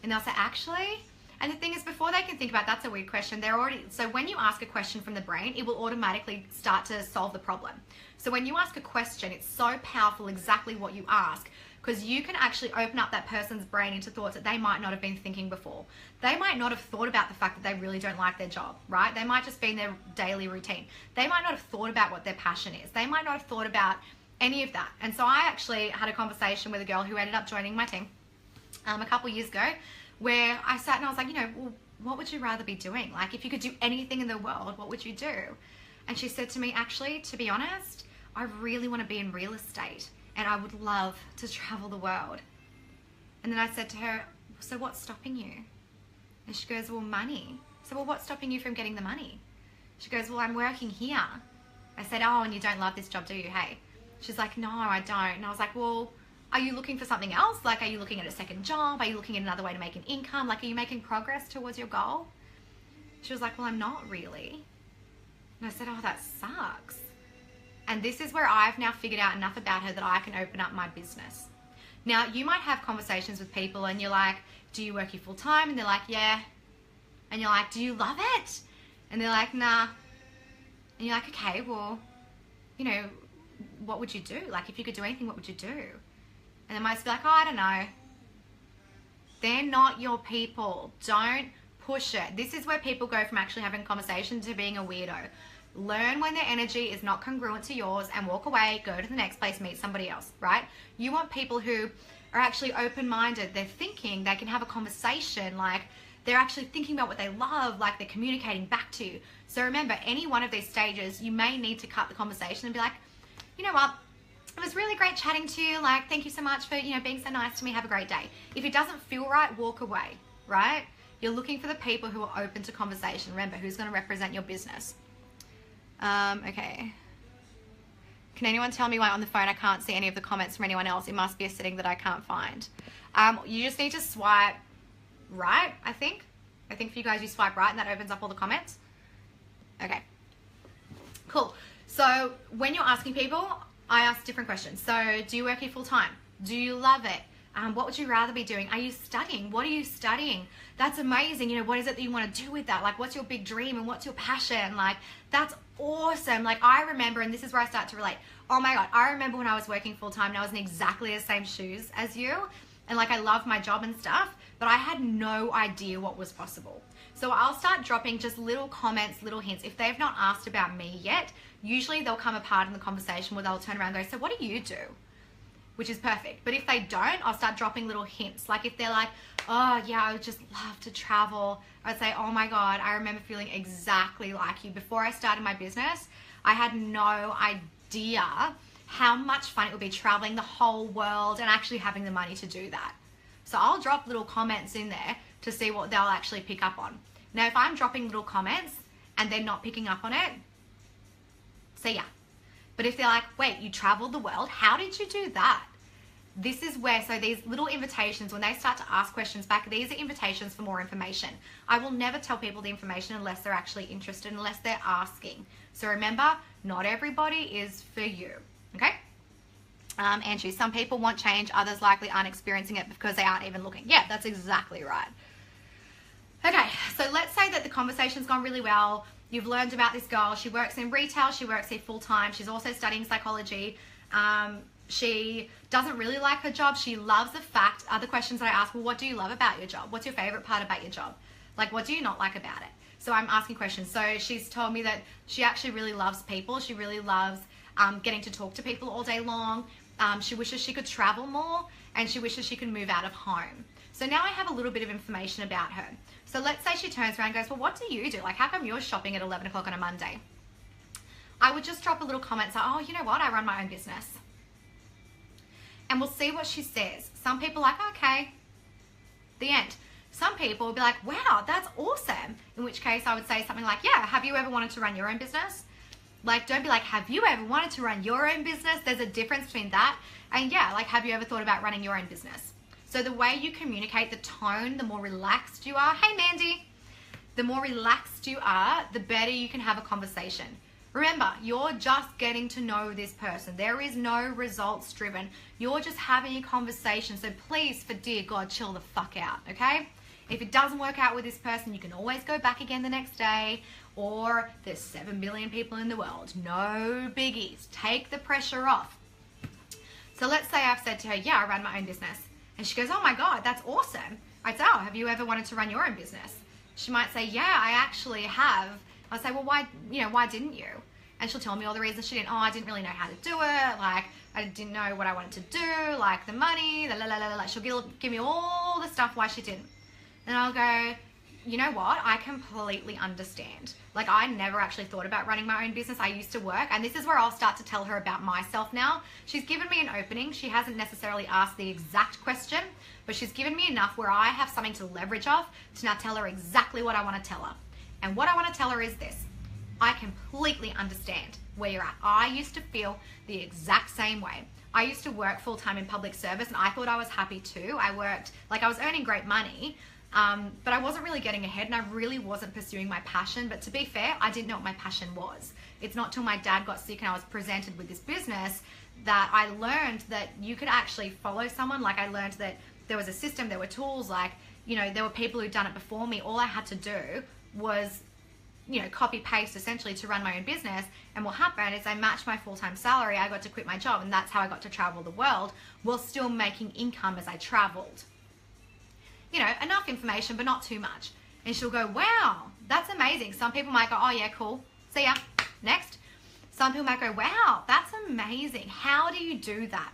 And they'll say, actually, and the thing is, before they can think about, that's a weird question, so when you ask a question from the brain, it will automatically start to solve the problem. So when you ask a question, it's so powerful exactly what you ask, because you can actually open up that person's brain into thoughts that they might not have been thinking before. They might not have thought about the fact that they really don't like their job, right? They might just be in their daily routine. They might not have thought about what their passion is. They might not have thought about any of that. And so I actually had a conversation with a girl who ended up joining my team a couple years ago, where I sat and I was like, you know, well, what would you rather be doing? Like, if you could do anything in the world, what would you do? And she said to me, actually, to be honest, I really want to be in real estate and I would love to travel the world. And then I said to her, so what's stopping you? And she goes, well, money. So, well, what's stopping you from getting the money? She goes, well, I'm working here. I said, oh, and you don't love this job, do you? Hey. She's like, no, I don't. And I was like, well, are you looking for something else? Like, are you looking at a second job? Are you looking at another way to make an income? Like, are you making progress towards your goal? She was like, well, I'm not really. And I said, oh, that sucks. And this is where I've now figured out enough about her that I can open up my business. Now, you might have conversations with people and you're like, do you work here full time? And they're like, yeah. And you're like, do you love it? And they're like, nah. And you're like, okay, well, you know, what would you do? Like, if you could do anything, what would you do? And they might be like, oh, I don't know. They're not your people. Don't push it. This is where people go from actually having a conversation to being a weirdo. Learn when their energy is not congruent to yours and walk away, go to the next place, meet somebody else, right? You want people who are actually open-minded. They're thinking, they can have a conversation, like they're actually thinking about what they love, like they're communicating back to you. So remember, any one of these stages, you may need to cut the conversation and be like, you know what? It was really great chatting to you. Like, thank you so much for, you know, being so nice to me. Have a great day. If it doesn't feel right, walk away, right? You're looking for the people who are open to conversation. Remember, who's going to represent your business. Okay. Can anyone tell me why on the phone I can't see any of the comments from anyone else? It must be a setting that I can't find. You just need to swipe right, I think. I think for you guys, you swipe right and that opens up all the comments. Okay. Cool. So when you're asking people, I ask different questions. So do you work here full time? Do you love it? What would you rather be doing? Are you studying? What are you studying? That's amazing. You know, what is it that you want to do with that? Like, what's your big dream and what's your passion? Like, that's awesome. Like, I remember, and this is where I start to relate. Oh my God, I remember when I was working full time and I was in exactly the same shoes as you. And like, I love my job and stuff, but I had no idea what was possible. So I'll start dropping just little comments, little hints. If they've not asked about me yet, usually they'll come apart in the conversation where they'll turn around and go, so what do you do? Which is perfect. But if they don't, I'll start dropping little hints. Like if they're like, oh yeah, I would just love to travel. I'd say, oh my God, I remember feeling exactly like you. Before I started my business, I had no idea how much fun it would be traveling the whole world and actually having the money to do that. So I'll drop little comments in there to see what they'll actually pick up on. Now, if I'm dropping little comments and they're not picking up on it, see ya. But if they're like, wait, you traveled the world, how did you do that? This is where, so these little invitations, when they start to ask questions back, these are invitations for more information. I will never tell people the information unless they're actually interested, unless they're asking. So remember, not everybody is for you, okay? Andrew, some people want change, others likely aren't experiencing it because they aren't even looking. Yeah, that's exactly right. Okay, so let's say that the conversation's gone really well. You've learned about this girl. She works in retail. She works here full time. She's also studying psychology. She doesn't really like her job. She loves the fact, other questions that I ask, well, what do you love about your job? What's your favorite part about your job? Like, what do you not like about it? So I'm asking questions. So she's told me that she actually really loves people. She really loves getting to talk to people all day long. She wishes she could travel more, and she wishes she could move out of home. So now I have a little bit of information about her. So let's say she turns around and goes, well, what do you do? Like, how come you're shopping at 11 o'clock on a Monday? I would just drop a little comment saying, oh, you know what? I run my own business. And we'll see what she says. Some people are like, okay, the end. Some people will be like, wow, that's awesome. In which case I would say something like, yeah, have you ever wanted to run your own business? Like, don't be like, have you ever wanted to run your own business? There's a difference between that. And yeah, like, have you ever thought about running your own business? So the way you communicate, the tone, the more relaxed you are. Hey, Mandy. The more relaxed you are, the better you can have a conversation. Remember, you're just getting to know this person. There is no results driven. You're just having a conversation. So please, for dear God, chill the fuck out, okay? If it doesn't work out with this person, you can always go back again the next day, or there's 7 billion people in the world. No biggies. Take the pressure off. So let's say I've said to her, yeah, I run my own business. And she goes, oh my God, that's awesome. I'd say, oh, have you ever wanted to run your own business? She might say, yeah, I actually have. I'll say, well, why didn't you? And she'll tell me all the reasons she didn't. Oh, I didn't really know how to do it. Like, I didn't know what I wanted to do. Like, the money, the la la la la. She'll give me all the stuff why she didn't. And I'll go, you know what? I completely understand. Like, I never actually thought about running my own business. I used to work. And this is where I'll start to tell her about myself now. She's given me an opening. She hasn't necessarily asked the exact question, but she's given me enough where I have something to leverage off to now tell her exactly what I want to tell her. And what I want to tell her is this. I completely understand where you're at. I used to feel the exact same way. I used to work full-time in public service, and I thought I was happy too. I worked, like, I was earning great money, but I wasn't really getting ahead, and I really wasn't pursuing my passion. But to be fair, I didn't know what my passion was. It's not till my dad got sick and I was presented with this business that I learned that you could actually follow someone. Like, I learned that there was a system, there were tools, like, you know, there were people who'd done it before me. All I had to do was, you know, copy paste essentially to run my own business. And what happened is I matched my full-time salary. I got to quit my job, and that's how I got to travel the world while still making income as I traveled. You know, enough information, but not too much. And she'll go, wow, that's amazing. Some people might go, oh yeah, cool. See ya. Next. Some people might go, wow, that's amazing. How do you do that?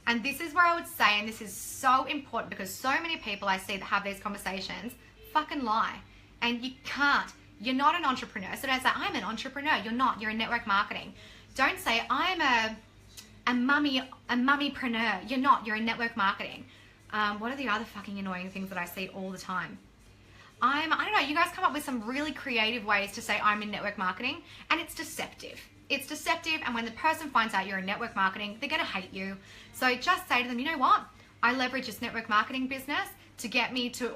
And this is where I would say, and this is so important because so many people I see that have these conversations fucking lie. And you can't. You're not an entrepreneur. So don't say, I'm an entrepreneur. You're not. You're in network marketing. Don't say, I'm a mummypreneur. You're not. You're in network marketing. What are the other fucking annoying things that I see all the time? I don't know. You guys come up with some really creative ways to say I'm in network marketing, and it's deceptive. It's deceptive, and when the person finds out you're in network marketing, they're going to hate you. So just say to them, you know what? I leverage this network marketing business to get me to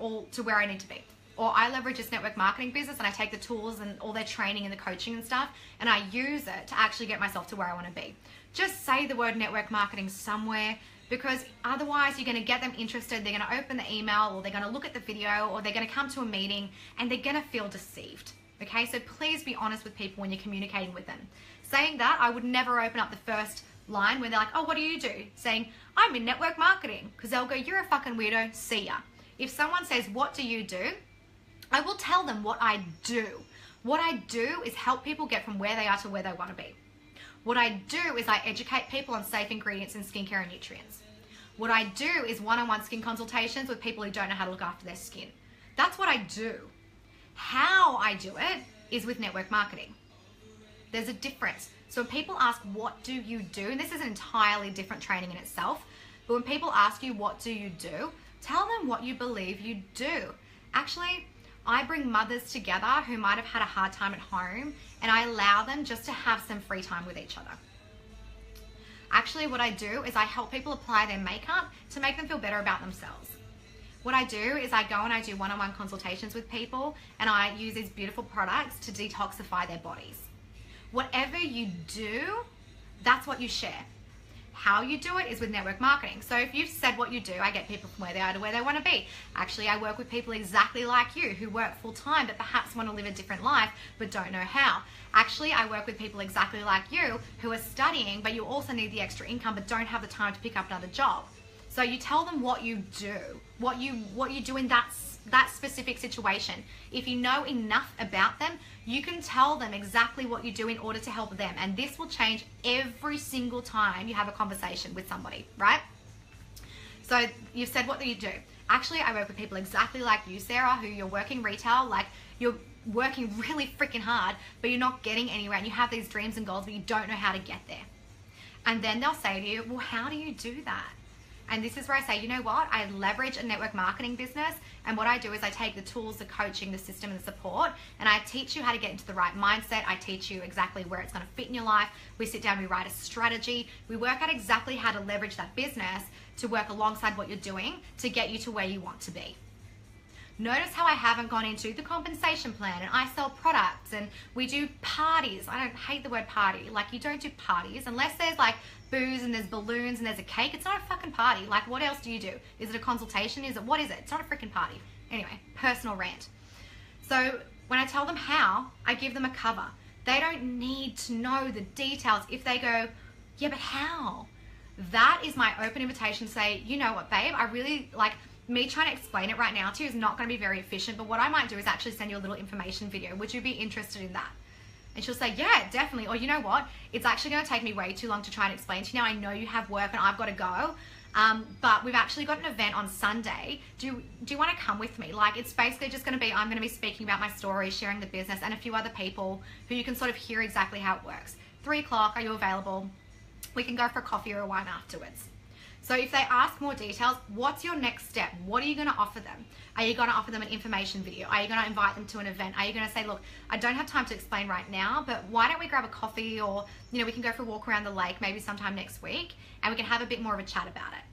where I need to be. Or I leverage this network marketing business and I take the tools and all their training and the coaching and stuff, and I use it to actually get myself to where I want to be. Just say the word network marketing somewhere, because otherwise you're going to get them interested. They're going to open the email, or they're going to look at the video, or they're going to come to a meeting, and they're going to feel deceived. Okay, so please be honest with people when you're communicating with them. Saying that, I would never open up the first line where they're like, oh, what do you do? Saying, I'm in network marketing, because they'll go, you're a fucking weirdo, see ya. If someone says, what do you do? I will tell them what I do. What I do is help people get from where they are to where they want to be. What I do is I educate people on safe ingredients in skincare and nutrients. What I do is one-on-one skin consultations with people who don't know how to look after their skin. That's what I do. How I do it is with network marketing. There's a difference. So when people ask, what do you do? And this is an entirely different training in itself. But when people ask you, what do you do? Tell them what you believe you do. Actually, I bring mothers together who might have had a hard time at home, and I allow them just to have some free time with each other. Actually, what I do is I help people apply their makeup to make them feel better about themselves. What I do is I go and I do one-on-one consultations with people, and I use these beautiful products to detoxify their bodies. Whatever you do, that's what you share. How you do it is with network marketing. So if you've said what you do, I get people from where they are to where they want to be. Actually, I work with people exactly like you who work full time but perhaps want to live a different life but don't know how. Actually, I work with people exactly like you who are studying but you also need the extra income but don't have the time to pick up another job. So you tell them what you do, what you do in that specific situation. If you know enough about them, you can tell them exactly what you do in order to help them. And this will change every single time you have a conversation with somebody, right? So you've said, what do you do? Actually, I work with people exactly like you, Sarah, who you're working retail, like you're working really freaking hard, but you're not getting anywhere. And you have these dreams and goals, but you don't know how to get there. And then they'll say to you, well, how do you do that? And this is where I say, you know what? I leverage a network marketing business. And what I do is I take the tools, the coaching, the system, and the support, and I teach you how to get into the right mindset. I teach you exactly where it's going to fit in your life. We sit down, we write a strategy. We work out exactly how to leverage that business to work alongside what you're doing to get you to where you want to be. Notice how I haven't gone into the compensation plan and I sell products and we do parties. I don't hate the word party. Like, you don't do parties unless there's like booze and there's balloons and there's a cake. It's not a fucking party. Like, what else do you do? Is it a consultation? What is it? It's not a freaking party. Anyway, personal rant. So when I tell them how, I give them a cover. They don't need to know the details. If they go, yeah, but how? That is my open invitation to say, you know what, babe, I really like, me trying to explain it right now to you is not going to be very efficient, but what I might do is actually send you a little information video. Would you be interested in that? And she'll say, yeah, definitely. Or you know what? It's actually going to take me way too long to try and explain to you now. I know you have work and I've got to go. But we've actually got an event on Sunday. Do you want to come with me? Like, it's basically just going to be, I'm going to be speaking about my story, sharing the business, and a few other people who you can sort of hear exactly how it works. 3 o'clock, are you available? We can go for a coffee or a wine afterwards. So if they ask more details, what's your next step? What are you going to offer them? Are you going to offer them an information video? Are you going to invite them to an event? Are you going to say, look, I don't have time to explain right now, but why don't we grab a coffee, or, you know, we can go for a walk around the lake maybe sometime next week and we can have a bit more of a chat about it.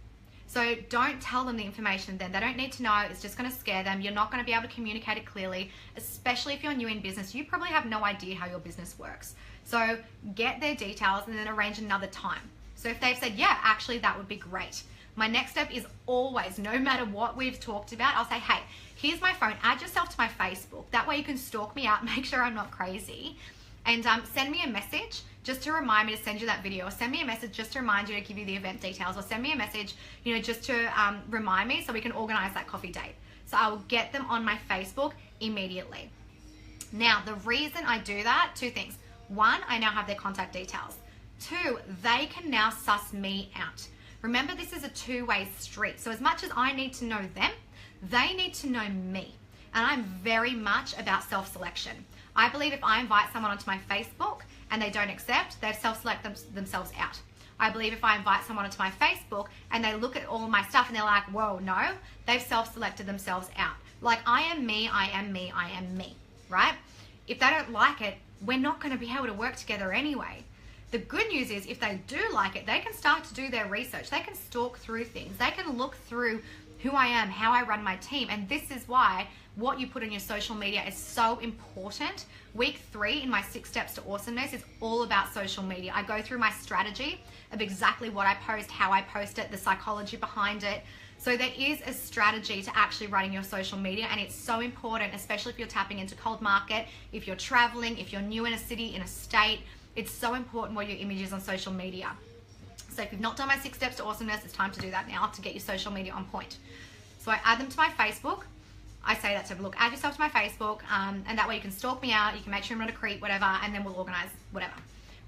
So don't tell them the information then. They don't need to know. It's just going to scare them. You're not going to be able to communicate it clearly, especially if you're new in business. You probably have no idea how your business works. So get their details and then arrange another time. So if they've said, yeah, actually, that would be great. My next step is always, no matter what we've talked about, I'll say, hey, here's my phone. Add yourself to my Facebook. That way you can stalk me out, make sure I'm not crazy. And send me a message just to remind me to send you that video, or send me a message just to remind you to give you the event details, or send me a message, you know, just to remind me so we can organize that coffee date. So I will get them on my Facebook immediately. Now, the reason I do that, 2 things. 1, I now have their contact details. 2, they can now suss me out. Remember, this is a 2-way street. So as much as I need to know them, they need to know me. And I'm very much about self-selection. I believe if I invite someone onto my Facebook and they don't accept, they've self-selected themselves out. I believe if I invite someone onto my Facebook and they look at all of my stuff and they're like, whoa, no, they've self-selected themselves out. Like, I am me, I am me, I am me, right? If they don't like it, we're not going to be able to work together anyway. The good news is if they do like it, they can start to do their research. They can stalk through things. They can look through who I am, how I run my team. And this is why what you put on your social media is so important. Week 3 in my 6 steps to awesomeness is all about social media. I go through my strategy of exactly what I post, how I post it, the psychology behind it. So there is a strategy to actually running your social media, and it's so important, especially if you're tapping into cold market, if you're traveling, if you're new in a city, in a state. It's so important what your image is on social media. So if you've not done my 6 steps to awesomeness, it's time to do that now to get your social media on point. So I add them to my Facebook. I say that to them, look, add yourself to my Facebook, and that way you can stalk me out, you can make sure I'm not a creep, whatever, and then we'll organize whatever.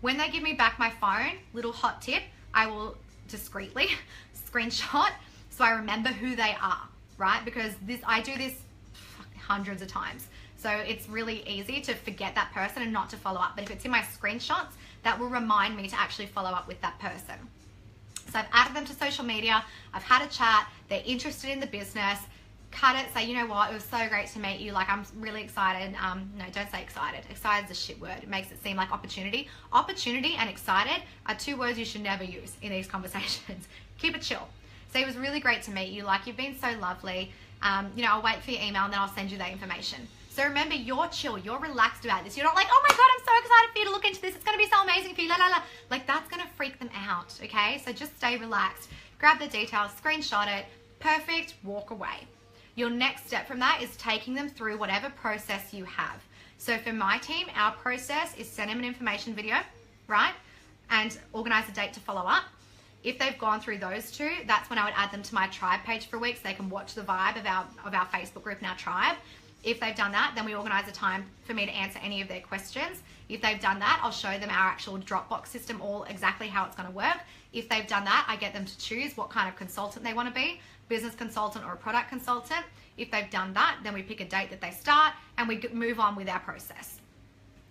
When they give me back my phone, little hot tip, I will discreetly screenshot so I remember who they are, right? Because I do this hundreds of times. So it's really easy to forget that person and not to follow up. But if it's in my screenshots, that will remind me to actually follow up with that person. So I've added them to social media, I've had a chat, they're interested in the business, cut it, say, you know what, it was so great to meet you, like I'm really excited. No, don't say excited. Excited is a shit word. It makes it seem like opportunity. Opportunity and excited are two words you should never use in these conversations. Keep it chill. Say it was really great to meet you, like you've been so lovely. You know, I'll wait for your email and then I'll send you that information. So remember, you're chill, you're relaxed about this. You're not like, oh my God, I'm so excited for you to look into this. It's going to be so amazing for you, la la la. Like that's going to freak them out, okay? So just stay relaxed, grab the details, screenshot it, perfect, walk away. Your next step from that is taking them through whatever process you have. So for my team, our process is send them an information video, right? And organize a date to follow up. If they've gone through those two, that's when I would add them to my tribe page for a week so they can watch the vibe of our Facebook group and our tribe. If they've done that, then we organize a time for me to answer any of their questions. If they've done that, I'll show them our actual Dropbox system, all exactly how it's going to work. If they've done that, I get them to choose what kind of consultant they want to be, business consultant or a product consultant. If they've done that, then we pick a date that they start and we move on with our process.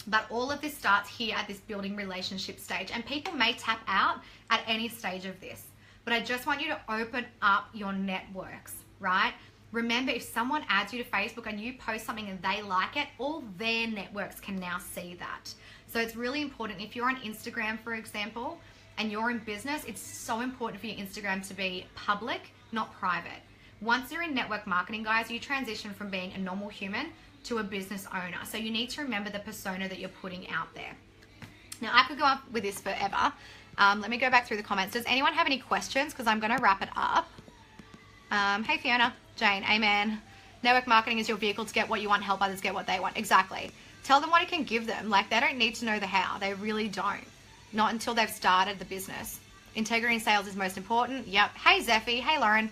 But all of this starts here at this building relationship stage, and people may tap out at any stage of this. But I just want you to open up your networks, right? Remember, if someone adds you to Facebook and you post something and they like it, all their networks can now see that. So it's really important. If you're on Instagram, for example, and you're in business, it's so important for your Instagram to be public, not private. Once you're in network marketing, guys, you transition from being a normal human to a business owner. So you need to remember the persona that you're putting out there. Now, I could go up with this forever. Let me go back through the comments. Does anyone have any questions? Because I'm going to wrap it up. Hey, Fiona. Jane, amen. Network marketing is your vehicle to get what you want, help others get what they want. Exactly. Tell them what it can give them. Like, they don't need to know the how. They really don't. Not until they've started the business. Integrity in sales is most important. Yep. Hey, Zephy. Hey, Lauren.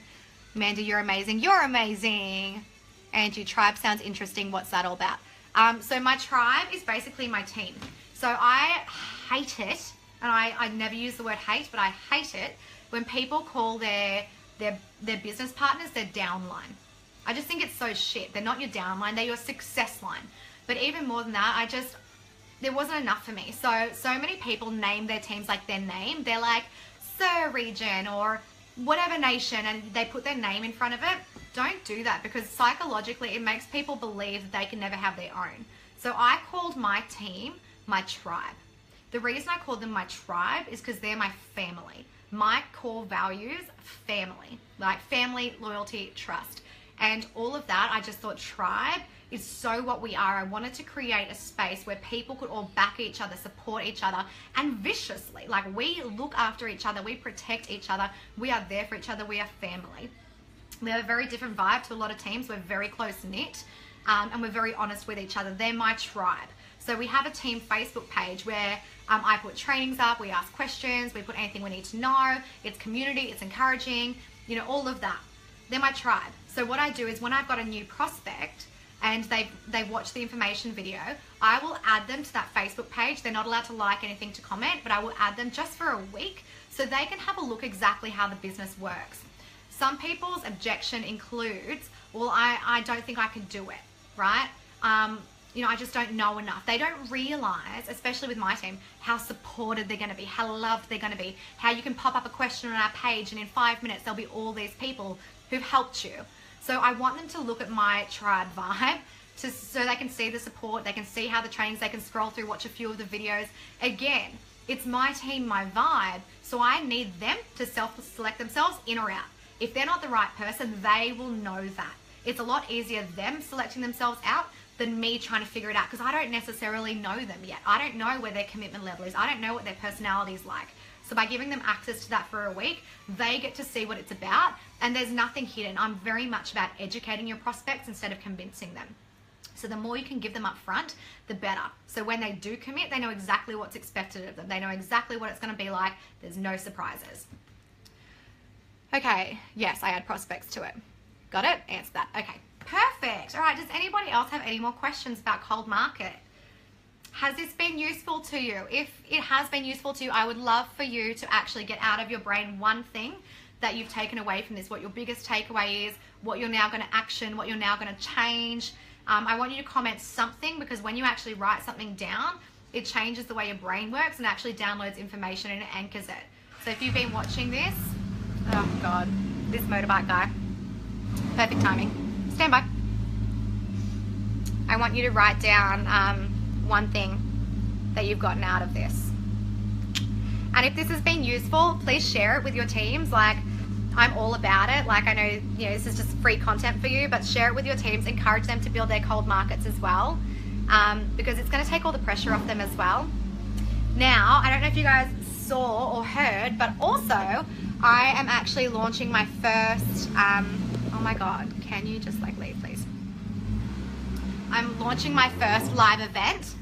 Mandy, you're amazing. You're amazing. Angie, tribe sounds interesting. What's that all about? So my tribe is basically my team. So I hate it, and I never use the word hate, but I hate it when people call their business partners their downline. I just think it's so shit. They're not your downline, they're your success line. But even more than that, there wasn't enough for me. So many people name their teams like their name. They're like Cser region or whatever nation, and they put their name in front of it. Don't do that, because psychologically it makes people believe that they can never have their own. So I called my team my tribe. The reason I called them my tribe is because they're my family. My core values, family, like family, loyalty, trust. And all of that, I just thought tribe is so what we are. I wanted to create a space where people could all back each other, support each other, and viciously, like we look after each other, we protect each other, we are there for each other, we are family. We have a very different vibe to a lot of teams. We're very close knit, and we're very honest with each other. They're my tribe. So we have a team Facebook page where I put trainings up, we ask questions, we put anything we need to know. It's community, it's encouraging, you know, all of that. They're my tribe. So what I do is when I've got a new prospect and they've watched the information video, I will add them to that Facebook page. They're not allowed to like anything, to comment, but I will add them just for a week so they can have a look exactly how the business works. Some people's objection includes, well, I don't think I can do it, right? You know, I just don't know enough. They don't realize, especially with my team, how supported they're going to be, how loved they're going to be, how you can pop up a question on our page and in 5 minutes there'll be all these people who've helped you. So I want them to look at my tribe vibe so they can see the support, they can see how the trainings, they can scroll through, watch a few of the videos. Again, it's my team, my vibe, so I need them to self-select themselves in or out. If they're not the right person, they will know that. It's a lot easier them selecting themselves out than me trying to figure it out, because I don't necessarily know them yet. I don't know where their commitment level is. I don't know what their personality is like. So by giving them access to that for a week, they get to see what it's about, and there's nothing hidden. I'm very much about educating your prospects instead of convincing them. So the more you can give them up front, the better. So when they do commit, they know exactly what's expected of them. They know exactly what it's going to be like. There's no surprises. Okay, yes, I add prospects to it. Got it? Answer that. Okay, perfect. All right, does anybody else have any more questions about cold market? Has this been useful to you? If it has been useful to you, I would love for you to actually get out of your brain one thing that you've taken away from this, what your biggest takeaway is, what you're now going to action, what you're now going to change. I want you to comment something, because when you actually write something down, it changes the way your brain works and actually downloads information and it anchors it. So if you've been watching this, oh God, this motorbike guy, perfect timing. Stand by. I want you to write down one thing that you've gotten out of this. And if this has been useful, please share it with your teams. Like, I'm all about it. Like, I know, this is just free content for you, but share it with your teams. Encourage them to build their cold markets as well, because it's going to take all the pressure off them as well. Now, I don't know if you guys saw or heard, but also I am actually launching my first, oh my God, can you just like leave, please? I'm launching my first live event.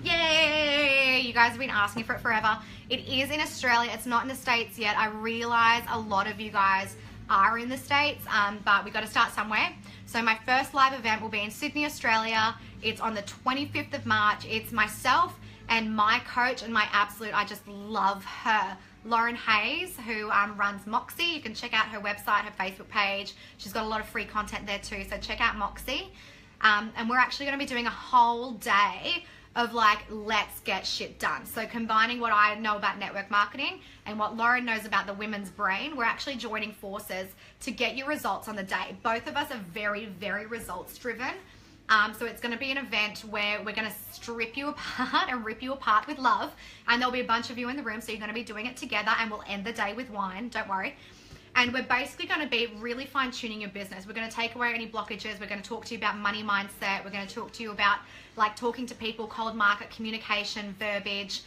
Yay! You guys have been asking for it forever. It is in Australia. It's not in the States yet. I realize a lot of you guys are in the States, but we got to start somewhere. So my first live event will be in Sydney, Australia. It's on the 25th of March. It's myself and my coach and my absolute, I just love her, Lauren Hayes, who runs Moxie. You can check out her website, her Facebook page. She's got a lot of free content there too, so check out Moxie. And we're actually going to be doing a whole day of like, let's get shit done. So combining what I know about network marketing and what Lauren knows about the women's brain, we're actually joining forces to get you results on the day. Both of us are very, very results driven. So it's going to be an event where we're going to strip you apart and rip you apart with love. And there'll be a bunch of you in the room, so you're going to be doing it together, and we'll end the day with wine, don't worry. And we're basically going to be really fine-tuning your business. We're going to take away any blockages. We're going to talk to you about money mindset. We're going to talk to you about like talking to people, cold market communication, verbiage.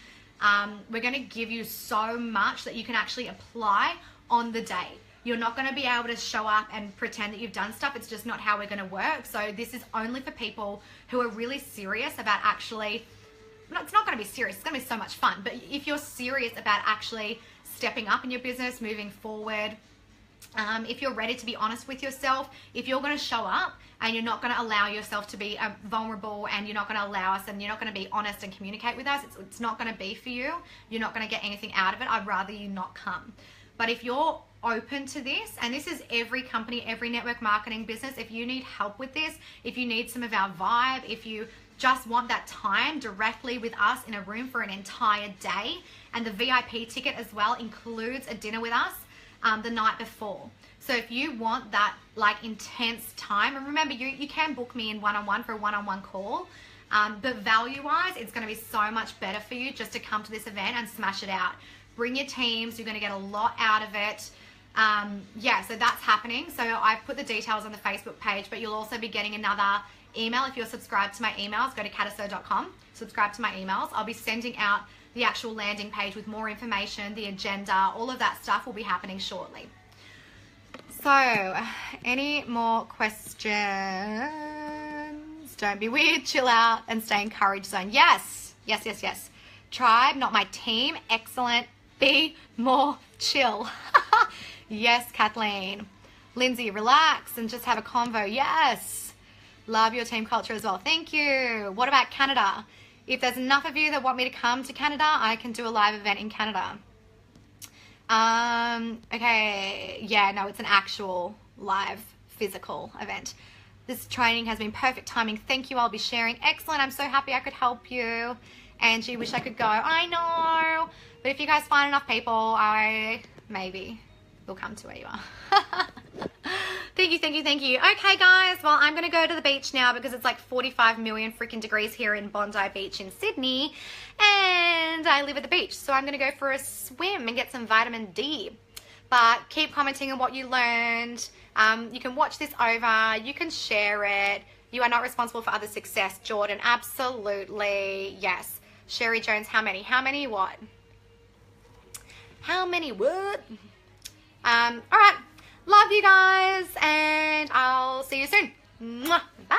We're going to give you so much that you can actually apply on the day. You're not going to be able to show up and pretend that you've done stuff. It's just not how we're going to work. So this is only for people who are really serious about actually, it's not going to be serious. It's going to be so much fun. But if you're serious about actually stepping up in your business, moving forward, if you're ready to be honest with yourself, if you're going to show up and you're not going to allow yourself to be vulnerable, and you're not going to allow us, and you're not going to be honest and communicate with us, it's not going to be for you. You're not going to get anything out of it. I'd rather you not come. But if you're open to this, and this is every company, every network marketing business, if you need help with this, if you need some of our vibe, if you just want that time directly with us in a room for an entire day, and the VIP ticket as well includes a dinner with us the night before. So if you want that like intense time, and remember, you can book me in one-on-one for a one-on-one call, but value-wise, it's going to be so much better for you just to come to this event and smash it out. Bring your teams. You're going to get a lot out of it. Yeah, so that's happening. So I've put the details on the Facebook page, but you'll also be getting another email. If you're subscribed to my emails, go to Cser.com, subscribe to my emails. I'll be sending out the actual landing page with more information, the agenda, all of that stuff will be happening shortly. So, any more questions? Don't be weird, chill out, and stay in courage zone. Yes, yes, yes, yes. Tribe, not my team. Excellent. Be more chill. Yes, Kathleen. Lindsay, relax and just have a convo. Yes. Love your team culture as well. Thank you. What about Canada? If there's enough of you that want me to come to Canada, I can do a live event in Canada. Okay. Yeah, no, it's an actual live physical event. This training has been perfect timing. Thank you. I'll be sharing. Excellent. I'm so happy I could help you. Angie, wish I could go. I know. But if you guys find enough people, maybe will come to where you are. Thank you, thank you, thank you. Okay, guys. Well, I'm going to go to the beach now because it's like 45 million freaking degrees here in Bondi Beach in Sydney. And I live at the beach. So I'm going to go for a swim and get some vitamin D. But keep commenting on what you learned. You can watch this over. You can share it. You are not responsible for other success, Jordan. Absolutely. Yes. Sherry Jones, how many? How many what? How many what? All right. Love you guys, and I'll see you soon. Mwah. Bye.